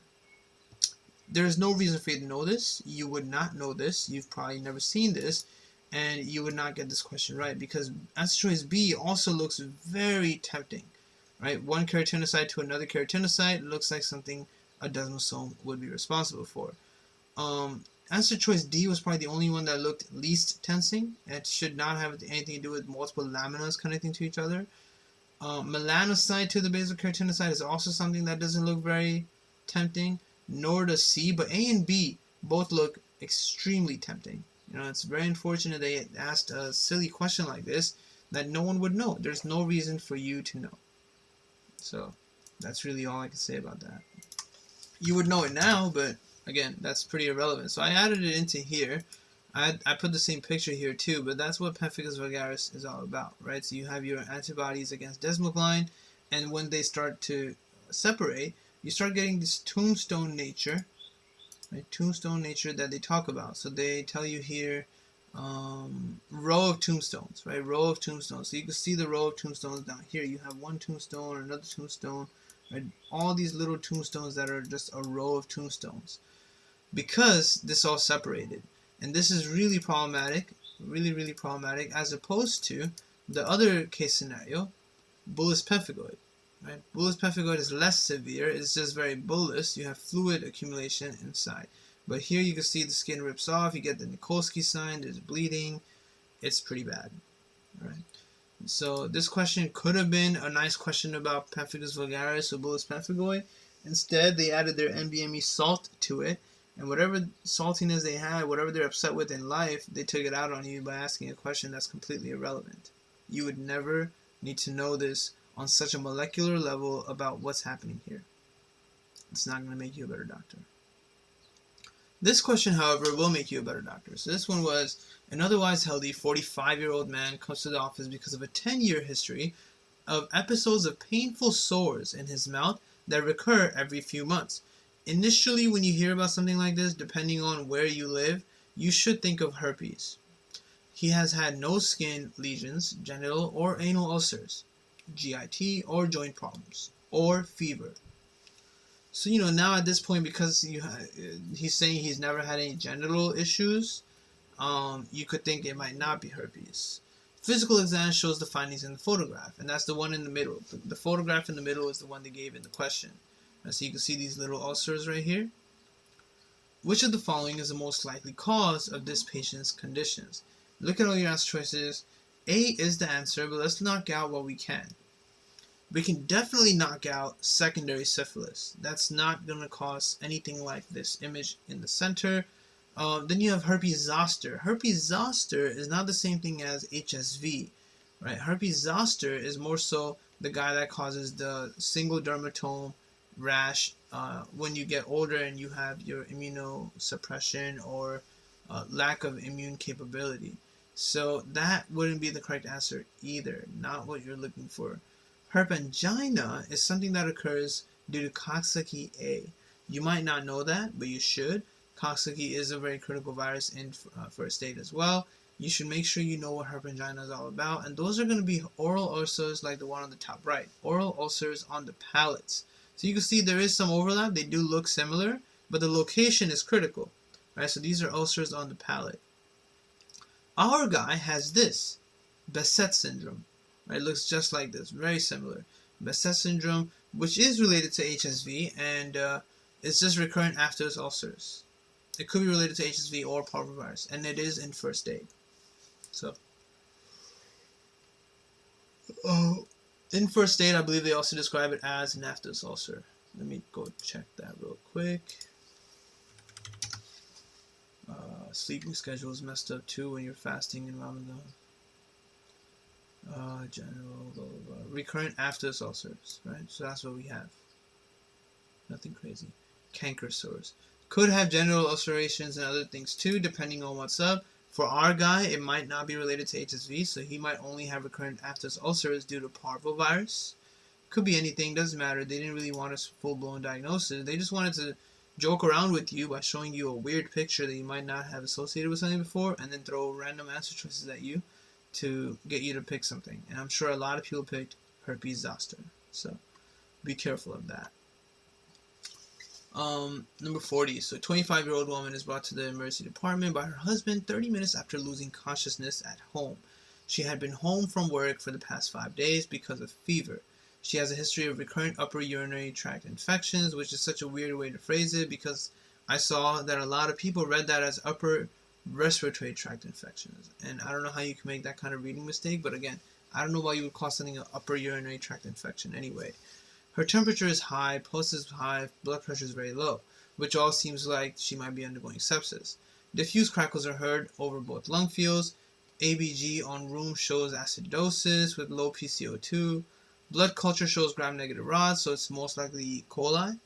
There's no reason for you to know this. You would not know this. You've probably never seen this, and you would not get this question right, because answer choice B also looks very tempting, right? One keratinocyte to another keratinocyte looks like something a desmosome would be responsible for. Answer choice D was probably the only one that looked least tensing. It should not have anything to do with multiple laminas connecting to each other. Melanocyte to the basal keratinocyte is also something that doesn't look very tempting, nor does C, but A and B both look extremely tempting. It's very unfortunate they asked a silly question like this that no one would know. There's no reason for you to know. So that's really all I can say about that. You would know it now, but again, that's pretty irrelevant. So I added it into here. I put the same picture here too, but that's what pemphigus vulgaris is all about, right? So you have your antibodies against desmoglein, and when they start to separate, you start getting this tombstone nature, right? Tombstone nature that they talk about. So they tell you here, row of tombstones, right? Row of tombstones. So you can see the row of tombstones down here. You have one tombstone or another tombstone, right? All these little tombstones that are just a row of tombstones, because this all separated. And this is really problematic, really problematic, as opposed to the other case scenario, bullous pemphigoid. Right? Bullous pemphigoid is less severe. It's just very bullous. You have fluid accumulation inside. But here you can see the skin rips off. You get the Nikolsky sign. There's bleeding. It's pretty bad. Right? So this question could have been a nice question about pemphigus vulgaris or bullous pemphigoid. Instead, they added their NBME salt to it. And whatever saltiness they had, whatever they're upset with in life, they took it out on you by asking a question that's completely irrelevant. You would never need to know this on such a molecular level about what's happening here. It's not going to make you a better doctor. This question, however, will make you a better doctor. So this one was, an otherwise healthy 45-year-old man comes to the office because of a 10-year history of episodes of painful sores in his mouth that recur every few months. Initially, when you hear about something like this, depending on where you live, you should think of herpes. He has had no skin lesions, genital or anal ulcers, GIT or joint problems, or fever. So, now at this point, because he's saying he's never had any genital issues, you could think it might not be herpes. Physical exam shows the findings in the photograph, and that's the one in the middle. The photograph in the middle is the one they gave in the question. So you can see these little ulcers right here. Which of the following is the most likely cause of this patient's conditions? Look at all your answer choices. A is the answer, but let's knock out what we can. We can definitely knock out secondary syphilis. That's not going to cause anything like this image in the center. Then you have herpes zoster. Herpes zoster is not the same thing as HSV, right? Herpes zoster is more so the guy that causes the single dermatome rash when you get older and you have your immunosuppression or lack of immune capability. So that wouldn't be the correct answer either, not what you're looking for. Herpangina is something that occurs due to Coxsackie A. You might not know that, but you should. Coxsackie is a very critical virus in first aid as well. You should make sure you know what herpangina is all about. And those are going to be oral ulcers like the one on the top right. Oral ulcers on the palates. So you can see there is some overlap. They do look similar, but the location is critical. Right? So these are ulcers on the palate. Our guy has this, Behçet syndrome. Right? It looks just like this, very similar. Behçet syndrome, which is related to HSV, and it's just recurrent after ulcers. It could be related to HSV or parvovirus, and it is in first aid. So, in first aid, I believe they also describe it as an aphthous ulcer. Let me go check that real quick. Sleeping schedule is messed up too when you're fasting in Ramadan. General, blah, blah, blah. Recurrent aphthous ulcers, right? So that's what we have. Nothing crazy. Canker sores. Could have genital ulcerations and other things too, depending on what's up. For our guy, it might not be related to HSV, so he might only have recurrent aphthous ulcers due to parvovirus. Could be anything, doesn't matter. They didn't really want a full-blown diagnosis. They just wanted to joke around with you by showing you a weird picture that you might not have associated with something before, and then throw random answer choices at you to get you to pick something. And I'm sure a lot of people picked herpes zoster, so be careful of that. Number 40. So, a 25-year-old woman is brought to the emergency department by her husband 30 minutes after losing consciousness at home. She had been home from work for the past 5 days because of fever. She has a history of recurrent upper urinary tract infections, which is such a weird way to phrase it because I saw that a lot of people read that as upper respiratory tract infections. And I don't know how you can make that kind of reading mistake, but again, I don't know why you would call something an upper urinary tract infection anyway. Her temperature is high, pulse is high, blood pressure is very low, which all seems like she might be undergoing sepsis. Diffuse crackles are heard over both lung fields. ABG on room shows acidosis with low PCO2. Blood culture shows gram-negative rods, so it's most likely E. coli.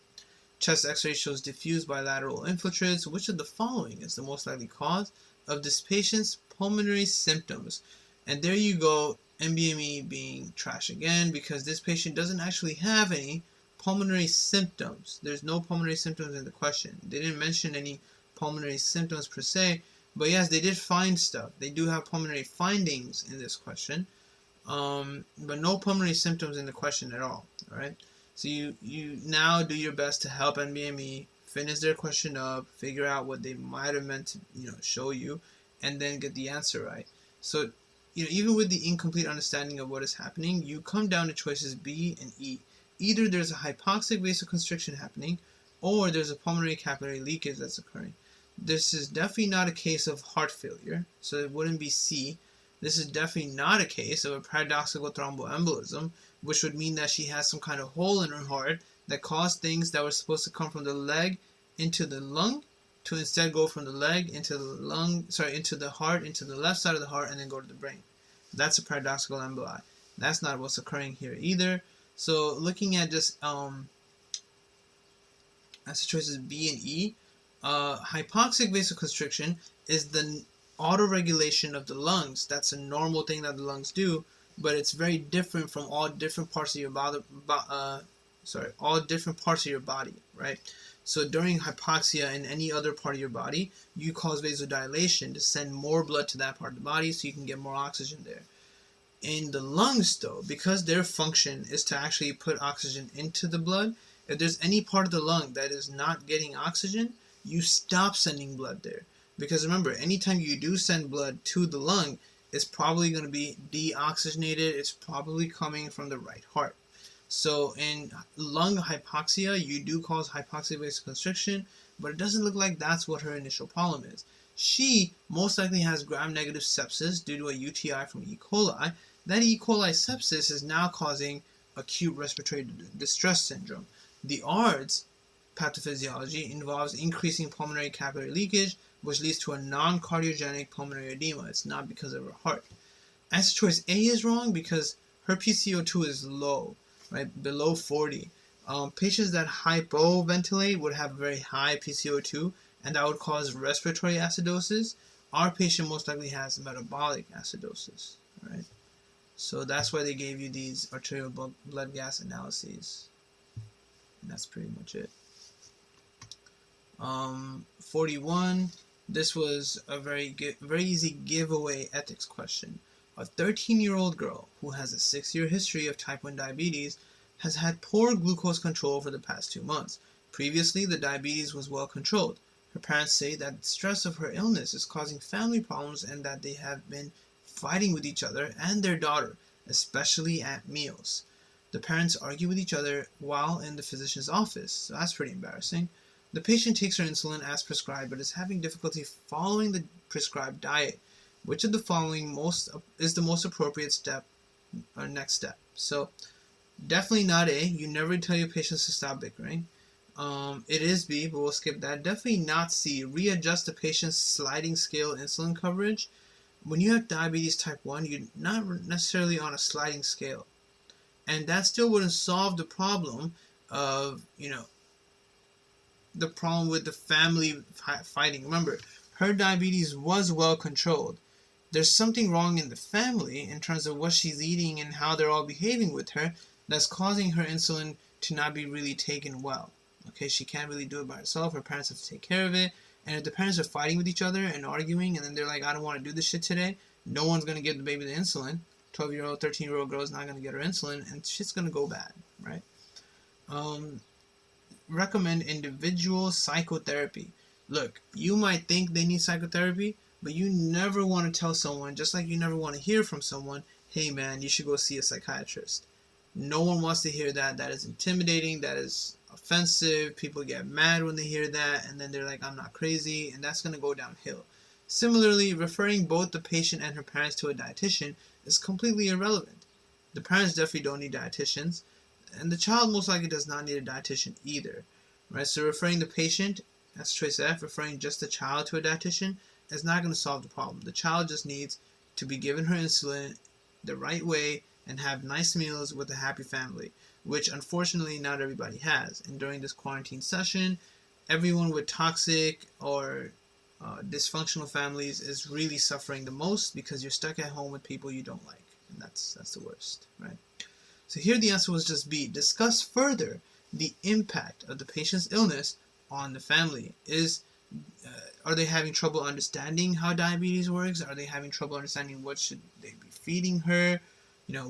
Chest x-ray shows diffuse bilateral infiltrates. Which of the following is the most likely cause of this patient's pulmonary symptoms? And there you go, NBME being trash again, because this patient doesn't actually have any pulmonary symptoms. There's no pulmonary symptoms in the question. They didn't mention any pulmonary symptoms per se, but yes, they did find stuff. They do have pulmonary findings in this question, but no pulmonary symptoms in the question at all. All right. So you now do your best to help NBME finish their question up, figure out what they might have meant to show you, and then get the answer right. So even with the incomplete understanding of what is happening, you come down to choices B and E. Either there's a hypoxic vasoconstriction happening, or there's a pulmonary capillary leakage that's occurring. This is definitely not a case of heart failure, so it wouldn't be C. This is definitely not a case of a paradoxical thromboembolism, which would mean that she has some kind of hole in her heart that caused things that were supposed to come from the leg into the lung to instead go from the leg into the lung, into the heart, into the left side of the heart, and then go to the brain. That's a paradoxical emboli. That's not what's occurring here either. So looking at just answer choices B and E, Hypoxic vasoconstriction is the autoregulation of the lungs. That's a normal thing that the lungs do, but it's very different from all different parts of your body. All different parts of your body, right? So during hypoxia in any other part of your body, you cause vasodilation to send more blood to that part of the body so you can get more oxygen there. In the lungs, though, because their function is to actually put oxygen into the blood, if there's any part of the lung that is not getting oxygen, you stop sending blood there. Because remember, anytime you do send blood to the lung, it's probably going to be deoxygenated. It's probably coming from the right heart. So in lung hypoxia, you do cause hypoxic vasoconstriction, but it doesn't look like that's what her initial problem is. She most likely has gram-negative sepsis due to a UTI from E. coli. That E. coli sepsis is now causing acute respiratory distress syndrome. The ARDS pathophysiology involves increasing pulmonary capillary leakage, which leads to a non-cardiogenic pulmonary edema. It's not because of her heart. Answer choice A is wrong because her PCO2 is low, right, below 40. Patients that hypoventilate would have very high PCO2, and that would cause respiratory acidosis. Our patient most likely has metabolic acidosis, right? So that's why they gave you these arterial blood gas analyses. And that's pretty much it. 41. This was a very easy giveaway ethics question. A 13-year-old girl who has a 6-year history of type 1 diabetes has had poor glucose control for the past 2 months. Previously, the diabetes was well controlled. Her parents say that the stress of her illness is causing family problems and that they have been fighting with each other and their daughter, especially at meals. The parents argue with each other while in the physician's office, so that's pretty embarrassing. The patient takes her insulin as prescribed but is having difficulty following the prescribed diet. Which of the following is the most appropriate step or next step? So definitely not A. You never tell your patients to stop bickering. It is B, but we'll skip that. Definitely not C. Readjust the patient's sliding scale insulin coverage. When you have diabetes type 1, you're not necessarily on a sliding scale. And that still wouldn't solve the problem of, the problem with the family fighting. Remember, her diabetes was well controlled. There's something wrong in the family in terms of what she's eating and how they're all behaving with her that's causing her insulin to not be really taken well. Okay, she can't really do it by herself. Her parents have to take care of it. And if the parents are fighting with each other and arguing, and then they're like, I don't want to do this shit today, no one's going to give the baby the insulin. 12-year-old, 13-year-old girl is not going to get her insulin, and shit's going to go bad, right? Recommend individual psychotherapy. Look, you might think they need psychotherapy, but you never want to tell someone, just like you never want to hear from someone, hey man, you should go see a psychiatrist. No one wants to hear that. That is intimidating. That is offensive. People get mad when they hear that, and then they're like, I'm not crazy, and that's going to go downhill. Similarly, referring both the patient and her parents to a dietitian is completely irrelevant. The parents definitely don't need dietitians, and the child most likely does not need a dietitian either. Right? So referring the patient, that's choice F, referring just the child to a dietitian is not going to solve the problem. The child just needs to be given her insulin the right way and have nice meals with a happy family, which unfortunately not everybody has. And during this quarantine session, everyone with toxic or dysfunctional families is really suffering the most because you're stuck at home with people you don't like, and that's the worst, right? So here the answer was just B. Discuss further the impact of the patient's illness on the family. Are they having trouble understanding how diabetes works? Are they having trouble understanding what should they be feeding her?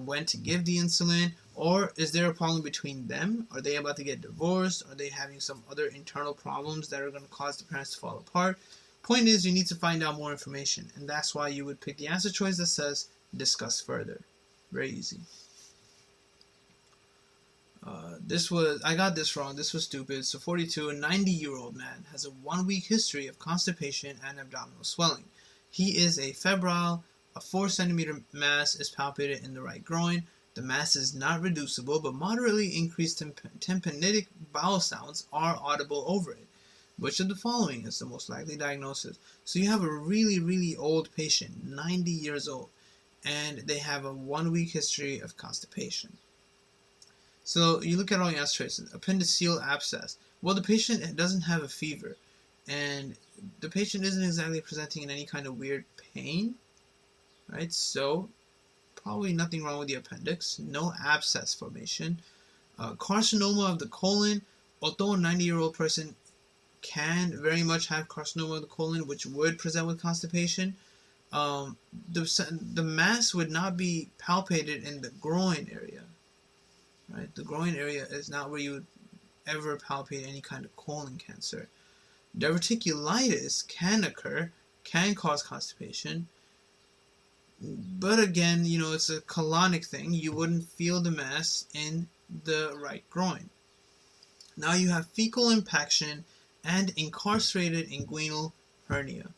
When to give the insulin? Or is there a problem between them? Are they about to get divorced? Are they having some other internal problems that are going to cause the parents to fall apart? Point is, you need to find out more information, and that's why you would pick the answer choice that says discuss further. Very easy. I got this wrong. This was stupid. So 42, a 90-year-old man has a 1-week history of constipation and abdominal swelling. He is a febrile. A 4-centimeter mass is palpated in the right groin. The mass is not reducible, but moderately increased tympanic bowel sounds are audible over it. Which of the following is the most likely diagnosis? So you have a really, really old patient, 90 years old, and they have a 1-week history of constipation. So you look at all your answer choices. Appendiceal abscess. Well, the patient doesn't have a fever, and the patient isn't exactly presenting in any kind of weird pain, right? So probably nothing wrong with the appendix, no abscess formation. Carcinoma of the colon, although a 90-year-old person can very much have carcinoma of the colon, which would present with constipation. The mass would not be palpated in the groin area, right? The groin area is not where you would ever palpate any kind of colon cancer. Diverticulitis can occur, can cause constipation, but again, it's a colonic thing. You wouldn't feel the mass in the right groin. Now you have fecal impaction and incarcerated inguinal hernia.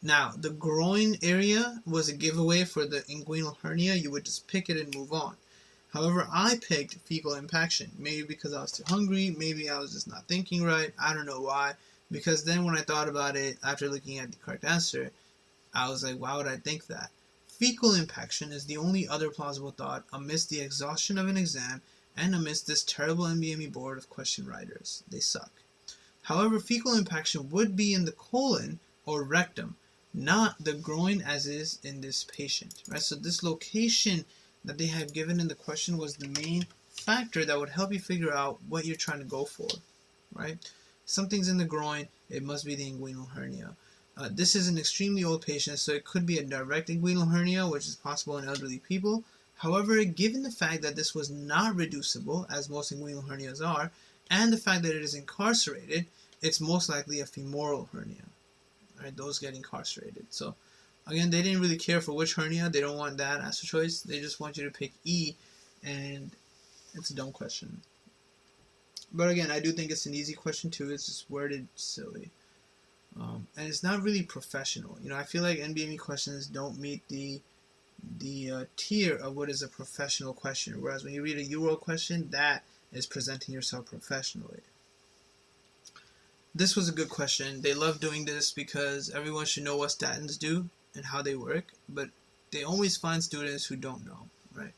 Now, the groin area was a giveaway for the inguinal hernia. You would just pick it and move on. However, I picked fecal impaction. Maybe because I was too hungry. Maybe I was just not thinking right. I don't know why. Because then when I thought about it, after looking at the correct answer, I was like, why would I think that? Fecal impaction is the only other plausible thought amidst the exhaustion of an exam and amidst this terrible NBME board of question writers. They suck. However, fecal impaction would be in the colon or rectum, not the groin as is in this patient, right? So this location that they have given in the question was the main factor that would help you figure out what you're trying to go for, right? Something's in the groin, it must be the inguinal hernia. This is an extremely old patient, so it could be a direct inguinal hernia, which is possible in elderly people. However, given the fact that this was not reducible, as most inguinal hernias are, and the fact that it is incarcerated, it's most likely a femoral hernia. Right, those get incarcerated. So, again, they didn't really care for which hernia. They don't want that as a choice. They just want you to pick E, and it's a dumb question. But again, I do think it's an easy question too. It's just worded silly. And it's not really professional. I feel like NBME questions don't meet the tier of what is a professional question. Whereas when you read a UWorld question, that is presenting yourself professionally. This was a good question. They love doing this because everyone should know what statins do and how they work, but they always find students who don't know, right?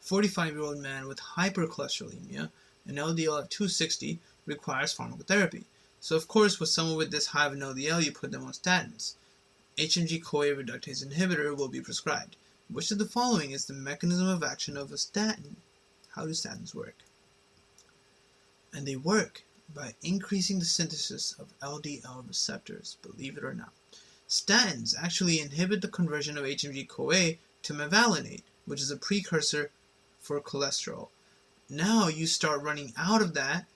45-year-old man with hypercholesterolemia, an LDL of 260, requires pharmacotherapy. So of course, with someone with this high of an LDL, you put them on statins. HMG-CoA reductase inhibitor will be prescribed. Which of the following is the mechanism of action of a statin? How do statins work? And they work by increasing the synthesis of LDL receptors, believe it or not. Statins actually inhibit the conversion of HMG-CoA to mevalonate, which is a precursor for cholesterol. Now you start running out of that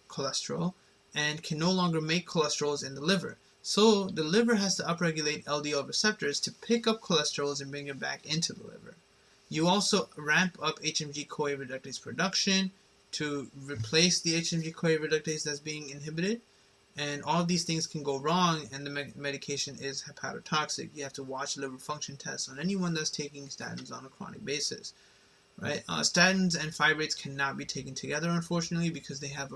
cholesterol and can no longer make cholesterols in the liver. So the liver has to upregulate LDL receptors to pick up cholesterols and bring it back into the liver. You also ramp up HMG-CoA reductase production to replace the HMG-CoA reductase that's being inhibited. And all of these things can go wrong, and the medication is hepatotoxic. You have to watch liver function tests on anyone that's taking statins on a chronic basis. Right? Statins and fibrates cannot be taken together, unfortunately, because they have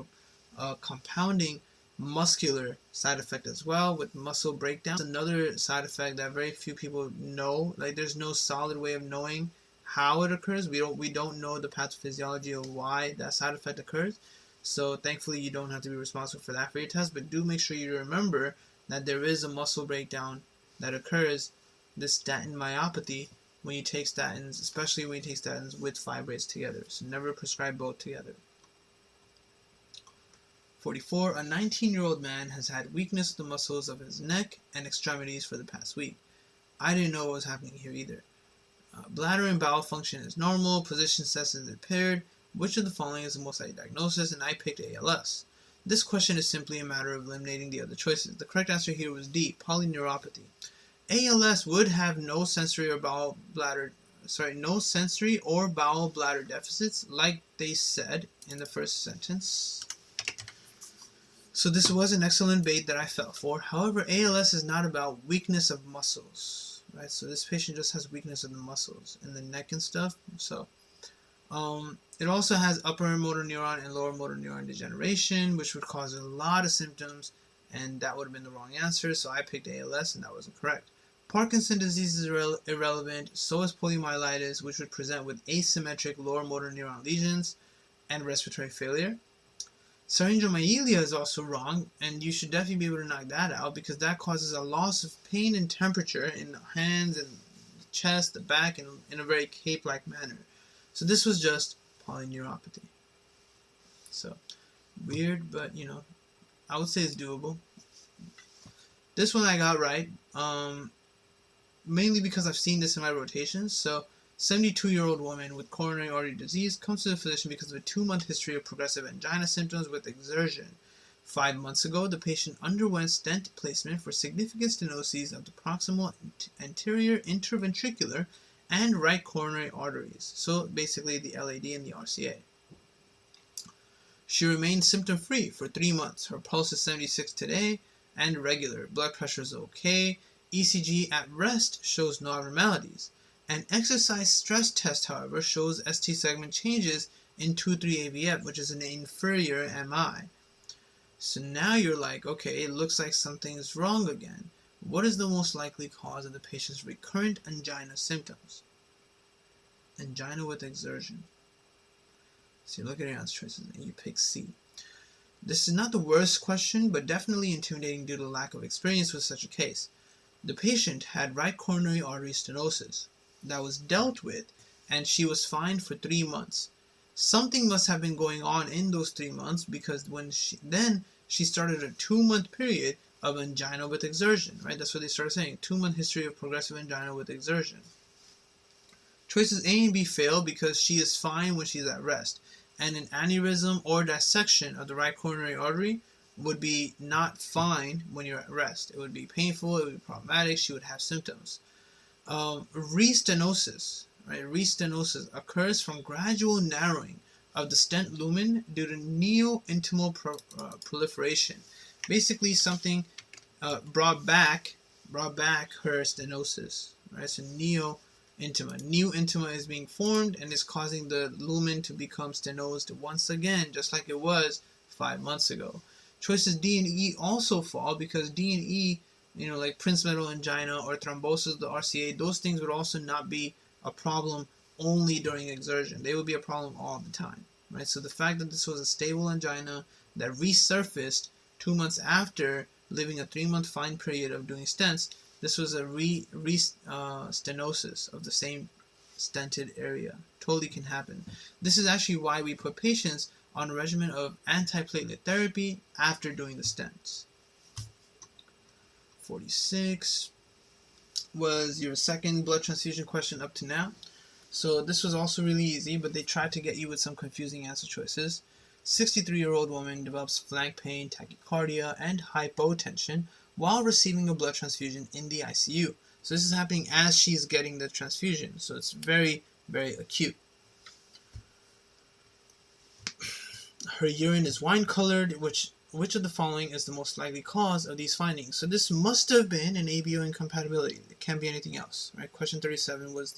a compounding muscular side effect as well with muscle breakdown. It's another side effect that very few people know. Like, there's no solid way of knowing how it occurs. We don't know the pathophysiology of why that side effect occurs. So thankfully you don't have to be responsible for that for your test, but do make sure you remember that there is a muscle breakdown that occurs, this statin myopathy, when you take statins, especially when you take statins with fibrates together. So never prescribe both together. 44. A 19-year-old man has had weakness of the muscles of his neck and extremities for the past week. I didn't know what was happening here either. Bladder and bowel function is normal. Position sense is impaired. Which of the following is the most likely diagnosis? And I picked ALS. This question is simply a matter of eliminating the other choices. The correct answer here was D, polyneuropathy. ALS would have no sensory or bowel bladder deficits, like they said in the first sentence. So this was an excellent bait that I fell for. However, ALS is not about weakness of muscles, right? So this patient just has weakness of the muscles in the neck and stuff. So it also has upper motor neuron and lower motor neuron degeneration, which would cause a lot of symptoms, and that would have been the wrong answer. So I picked ALS, and that wasn't correct. Parkinson's disease is irrelevant. So is poliomyelitis, which would present with asymmetric lower motor neuron lesions and respiratory failure. Syringomyelia is also wrong, and you should definitely be able to knock that out because that causes a loss of pain and temperature in the hands and the chest, the back, and in a very cape-like manner. So this was just polyneuropathy. So weird, but I would say it's doable. This one I got right, mainly because I've seen this in my rotations. So 72-year-old woman with coronary artery disease comes to the physician because of a 2-month history of progressive angina symptoms with exertion. 5 months ago, the patient underwent stent placement for significant stenoses of the proximal anterior interventricular and right coronary arteries. So basically the LAD and the RCA. She remained symptom-free for 3 months. Her pulse is 76 today and regular. Blood pressure is okay. ECG at rest shows no abnormalities. An exercise stress test, however, shows ST segment changes in 2,3 AVF, which is an inferior MI. So now you're like, okay, it looks like something is wrong again. What is the most likely cause of the patient's recurrent angina symptoms? Angina with exertion. So you look at your answer choices and you pick C. This is not the worst question, but definitely intimidating due to lack of experience with such a case. The patient had right coronary artery stenosis that was dealt with, and she was fine for 3 months. Something must have been going on in those 3 months because when she started a 2-month period of angina with exertion, right? That's what they started saying, 2-month history of progressive angina with exertion. Choices A and B fail because she is fine when she's at rest, and an aneurysm or dissection of the right coronary artery would be not fine when you're at rest. It would be painful, it would be problematic, she would have symptoms. Restenosis, right? Restenosis occurs from gradual narrowing of the stent lumen due to neo-intimal proliferation. Basically, something brought back her stenosis, right? So neo-intima. New intima is being formed and is causing the lumen to become stenosed once again, just like it was 5 months ago. Choices D and E also fall because D and E, like princemetal angina or thrombosis of the RCA, those things would also not be a problem only during exertion. They would be a problem all the time, right? So the fact that this was a stable angina that resurfaced 2 months after living a 3-month fine period of doing stents, this was a stenosis of the same stented area. Totally can happen. This is actually why we put patients on a regimen of antiplatelet therapy after doing the stents. 46 was your second blood transfusion question up to now. So this was also really easy, but they tried to get you with some confusing answer choices. 63-year-old woman develops flank pain, tachycardia, and hypotension while receiving a blood transfusion in the ICU. So this is happening as she's getting the transfusion. So it's very, very acute. Her urine is wine-colored. Which of the following is the most likely cause of these findings? So this must have been an ABO incompatibility. It can't be anything else, right? Question 37 was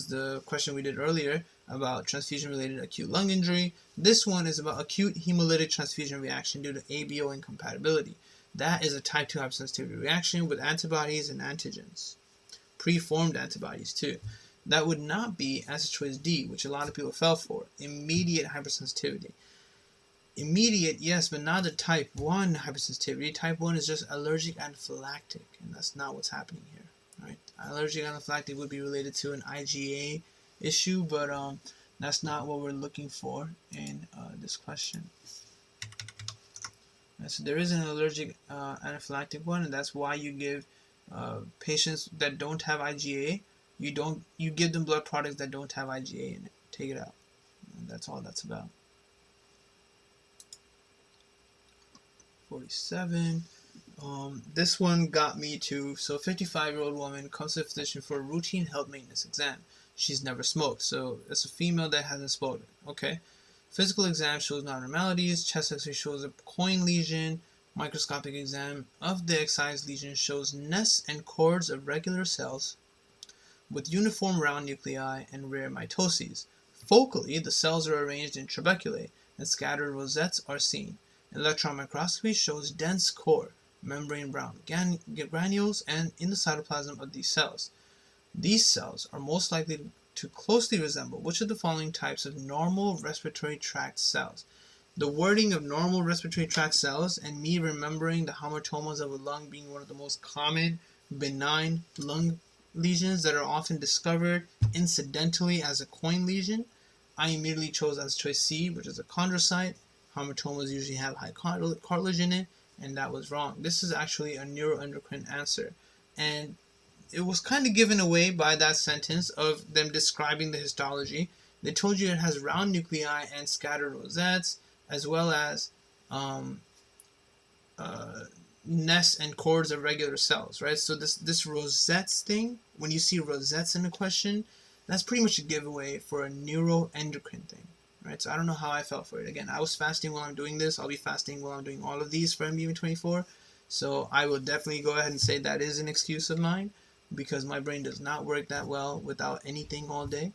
the question we did earlier about transfusion-related acute lung injury. This one is about acute hemolytic transfusion reaction due to ABO incompatibility. That is a type 2 hypersensitivity reaction with antibodies and antigens. Preformed antibodies too. That would not be answer choice D, which a lot of people fell for. Immediate hypersensitivity. Immediate, yes, but not the type 1 hypersensitivity. Type 1 is just allergic anaphylactic, and that's not what's happening here. Right? Allergic anaphylactic would be related to an IgA issue, but that's not what we're looking for in this question. Right, so there is an allergic anaphylactic one, and that's why you give patients that don't have IgA, you give them blood products that don't have IgA in it. Take it out. And that's all that's about. 47. This one got me to, so 55-year-old woman comes to the physician for a routine health maintenance exam. She's never smoked, so it's a female that hasn't smoked. Okay. Physical exam shows no abnormalities. Chest X-ray shows a coin lesion. Microscopic exam of the excised lesion shows nests and cords of regular cells with uniform round nuclei and rare mitoses. Focally, the cells are arranged in trabeculae and scattered rosettes are seen. Electron microscopy shows dense core, membrane brown granules, and in the cytoplasm of these cells. These cells are most likely to closely resemble which of the following types of normal respiratory tract cells? The wording of normal respiratory tract cells and me remembering the hamartomas of a lung being one of the most common benign lung lesions that are often discovered incidentally as a coin lesion, I immediately chose as choice C, which is a chondrocyte. Hamartomas usually have high cartilage in it, and that was wrong. This is actually a neuroendocrine answer. And it was kind of given away by that sentence of them describing the histology. They told you it has round nuclei and scattered rosettes, as well as nests and cords of regular cells, right? So this rosettes thing, when you see rosettes in a question, that's pretty much a giveaway for a neuroendocrine thing, right? So I don't know how I felt for it. Again, I was fasting while I'm doing this. I'll be fasting while I'm doing all of these for NBME 24. So I will definitely go ahead and say that is an excuse of mine, because my brain does not work that well without anything all day.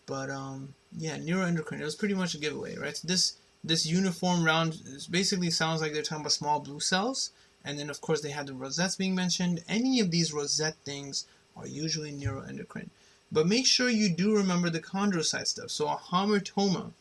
But yeah, neuroendocrine, it was pretty much a giveaway, right? So this uniform round basically sounds like they're talking about small blue cells. And then, of course, they have the rosettes being mentioned. Any of these rosette things are usually neuroendocrine. But make sure you do remember the chondrocyte stuff. So a hamartoma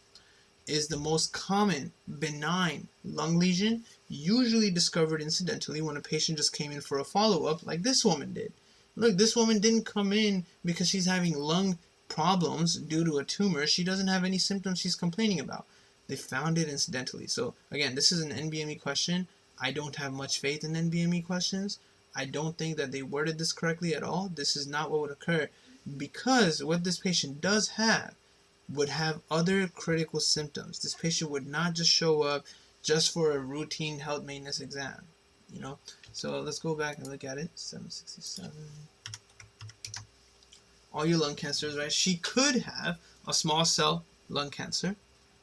is the most common benign lung lesion, usually discovered incidentally when a patient just came in for a follow-up like this woman did. Look, this woman didn't come in because she's having lung problems due to a tumor. She doesn't have any symptoms she's complaining about. They found it incidentally. So again, this is an NBME question. I don't have much faith in NBME questions. I don't think that they worded this correctly at all. This is not what would occur, because what this patient does have would have other critical symptoms. This patient would not just show up just for a routine health maintenance exam, you know. So let's go back and look at it. 767. All your lung cancers, right? She could have a small cell lung cancer.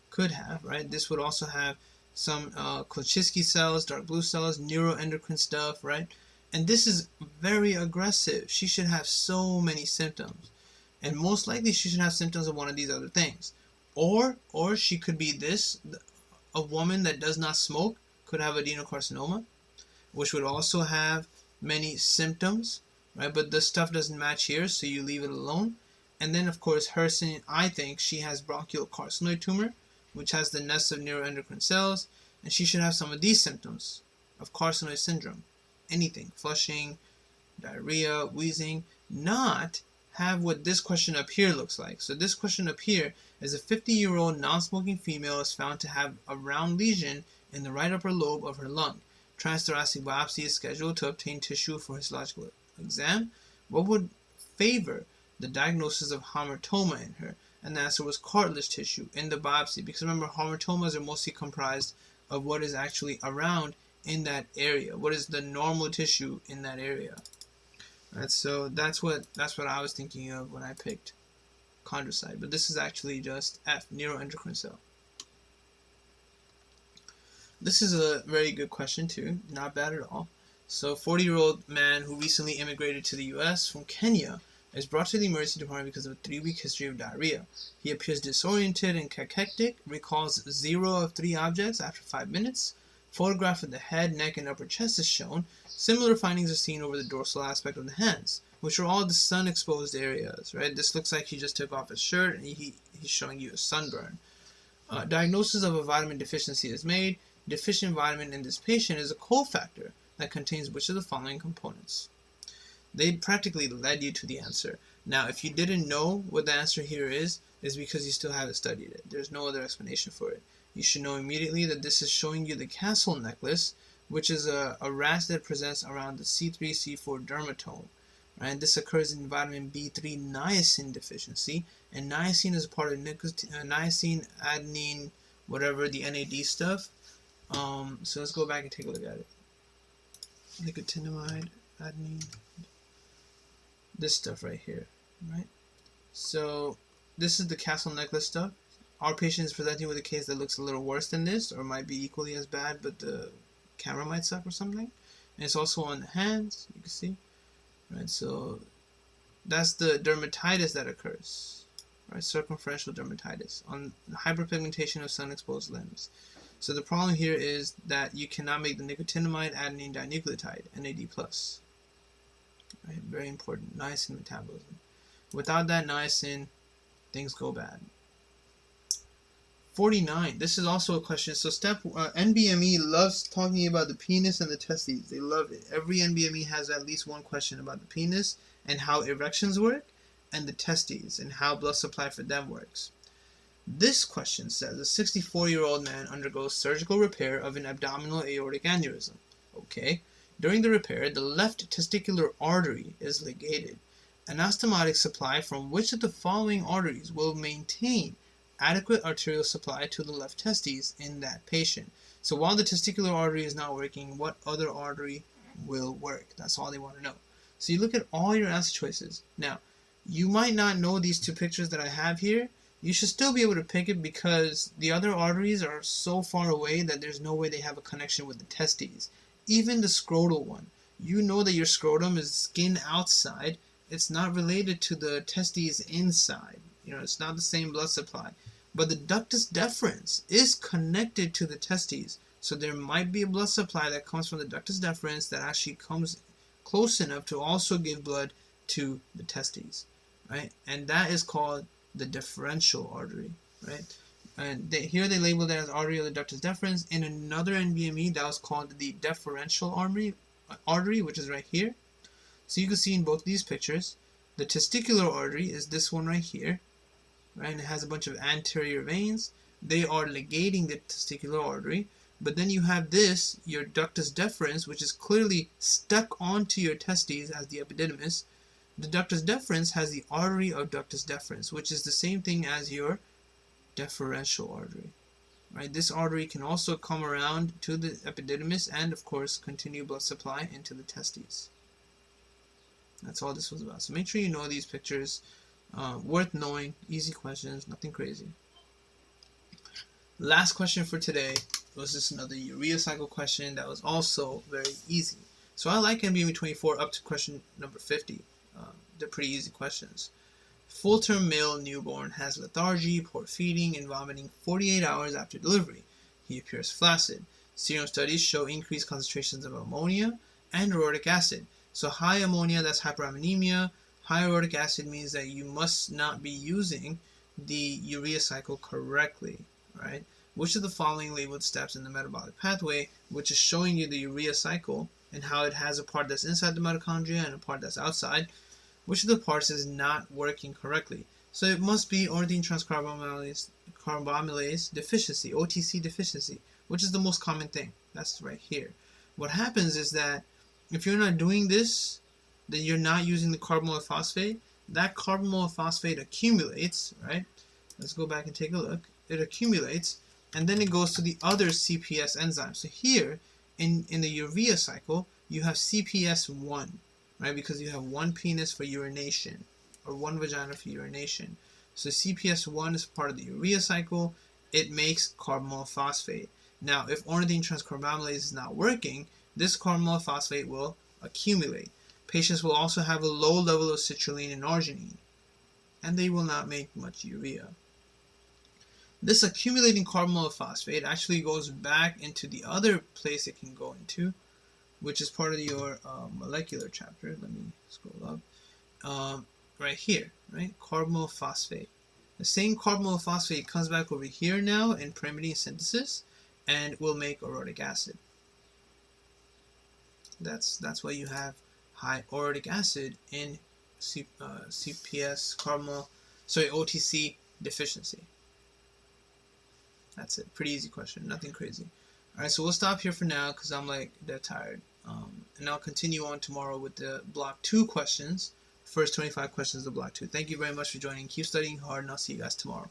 Could have, right? This would also have some Klotchitsky cells, dark blue cells, neuroendocrine stuff, right? And this is very aggressive. She should have so many symptoms. And most likely she should have symptoms of one of these other things. Or she could be this, a woman that does not smoke could have adenocarcinoma, which would also have many symptoms, right? But the stuff doesn't match here, so you leave it alone. And then, of course, I think she has bronchial carcinoid tumor, which has the nest of neuroendocrine cells, and she should have some of these symptoms of carcinoid syndrome. Anything, flushing, diarrhea, wheezing, not have what this question up here looks like. So this question up here is a 50-year-old non-smoking female is found to have a round lesion in the right upper lobe of her lung. Transthoracic biopsy is scheduled to obtain tissue for histological exam. What would favor the diagnosis of hamartoma in her? And the answer was cartilage tissue in the biopsy, because remember, hamartomas are mostly comprised of what is actually around in that area. What is the normal tissue in that area? Right, so that's what I was thinking of when I picked chondrocyte. But this is actually just F, neuroendocrine cell. This is a very good question too, not bad at all. So 40-year-old man who recently immigrated to the US from Kenya is brought to the emergency department because of a 3-week history of diarrhea. He appears disoriented and cachectic, recalls 0 of 3 objects after 5 minutes. Photograph of the head, neck, and upper chest is shown. Similar findings are seen over the dorsal aspect of the hands, which are all the sun-exposed areas, right? This looks like he just took off his shirt and he's showing you a sunburn. Diagnosis of a vitamin deficiency is made. Deficient vitamin in this patient is a cofactor that contains which of the following components? They practically led you to the answer. Now, if you didn't know what the answer here is because you still haven't studied it. There's no other explanation for it. You should know immediately that this is showing you the castle necklace, which is a rash that presents around the C3-C4 dermatome. Right? This occurs in vitamin B3 niacin deficiency, and niacin is a part of niacin, adenine, whatever, the NAD stuff. So let's go back and take a look at it. Nicotinamide, adenine, this stuff right here, right? So this is the castle necklace stuff. Our patient is presenting with a case that looks a little worse than this, or might be equally as bad, but the camera might suck or something. And it's also on the hands, you can see, right? So that's the dermatitis that occurs, right? Circumferential dermatitis on hyperpigmentation of sun-exposed limbs. So the problem here is that you cannot make the nicotinamide adenine dinucleotide, NAD+. Right? Very important, niacin metabolism. Without that niacin, things go bad. 49. This is also a question. So NBME loves talking about the penis and the testes. They love it. Every NBME has at least one question about the penis and how erections work, and the testes and how blood supply for them works. This question says a 64-year-old man undergoes surgical repair of an abdominal aortic aneurysm. Okay. During the repair, the left testicular artery is ligated. Anastomotic supply from which of the following arteries will maintain adequate arterial supply to the left testes in that patient? So while the testicular artery is not working, what other artery will work? That's all they want to know. So you look at all your answer choices. Now, you might not know these two pictures that I have here. You should still be able to pick it because the other arteries are so far away that there's no way they have a connection with the testes. Even the scrotal one. You know that your scrotum is skin outside. It's not related to the testes inside. It's not the same blood supply. But the ductus deferens is connected to the testes. So there might be a blood supply that comes from the ductus deferens that actually comes close enough to also give blood to the testes, right? And that is called the deferential artery, right? And here they labeled it as artery of the ductus deferens. In another NBME, that was called the deferential artery, which is right here. So you can see in both these pictures, the testicular artery is this one right here, right? And it has a bunch of anterior veins. They are ligating the testicular artery. But then you have this, your ductus deferens, which is clearly stuck onto your testes as the epididymis. The ductus deferens has the artery of ductus deferens, which is the same thing as your deferential artery, right? This artery can also come around to the epididymis and, of course, continue blood supply into the testes. That's all this was about. So make sure you know these pictures. Worth knowing. Easy questions. Nothing crazy. Last question for today was just another urea cycle question that was also very easy. So I like NBME 24 up to question number 50. They're pretty easy questions. Full-term male newborn has lethargy, poor feeding, and vomiting 48 hours after delivery. He appears flaccid. Serum studies show increased concentrations of ammonia and uric acid. So high ammonia, that's hyperammonemia. High uric acid means that you must not be using the urea cycle correctly, right? Which of the following labeled steps in the metabolic pathway, which is showing you the urea cycle and how it has a part that's inside the mitochondria and a part that's outside, which of the parts is not working correctly? So it must be ornithine transcarbamylase deficiency, OTC deficiency, which is the most common thing. That's right here. What happens is that if you're not doing this, then you're not using the carbamoyl phosphate. That carbamoyl phosphate accumulates, right? Let's go back and take a look. It accumulates, and then it goes to the other CPS enzyme. So here, in the urea cycle, you have CPS1, right? Because you have one penis for urination, or one vagina for urination. So CPS1 is part of the urea cycle. It makes carbamoyl phosphate. Now, if ornithine transcarbamylase is not working, this carbamoyl phosphate will accumulate. Patients will also have a low level of citrulline and arginine, and they will not make much urea. This accumulating carbamoyl phosphate actually goes back into the other place it can go into, which is part of your molecular chapter. Let me scroll up. Right here, right? Carbamoyl phosphate. The same carbamoyl phosphate comes back over here now in pyrimidine synthesis and will make uric acid. That's why you have high uric acid in CPS OTC deficiency. That's it. Pretty easy question. Nothing crazy. Alright, so we'll stop here for now because I'm like dead tired. And I'll continue on tomorrow with the block 2 questions. First 25 questions of block 2. Thank you very much for joining. Keep studying hard, and I'll see you guys tomorrow.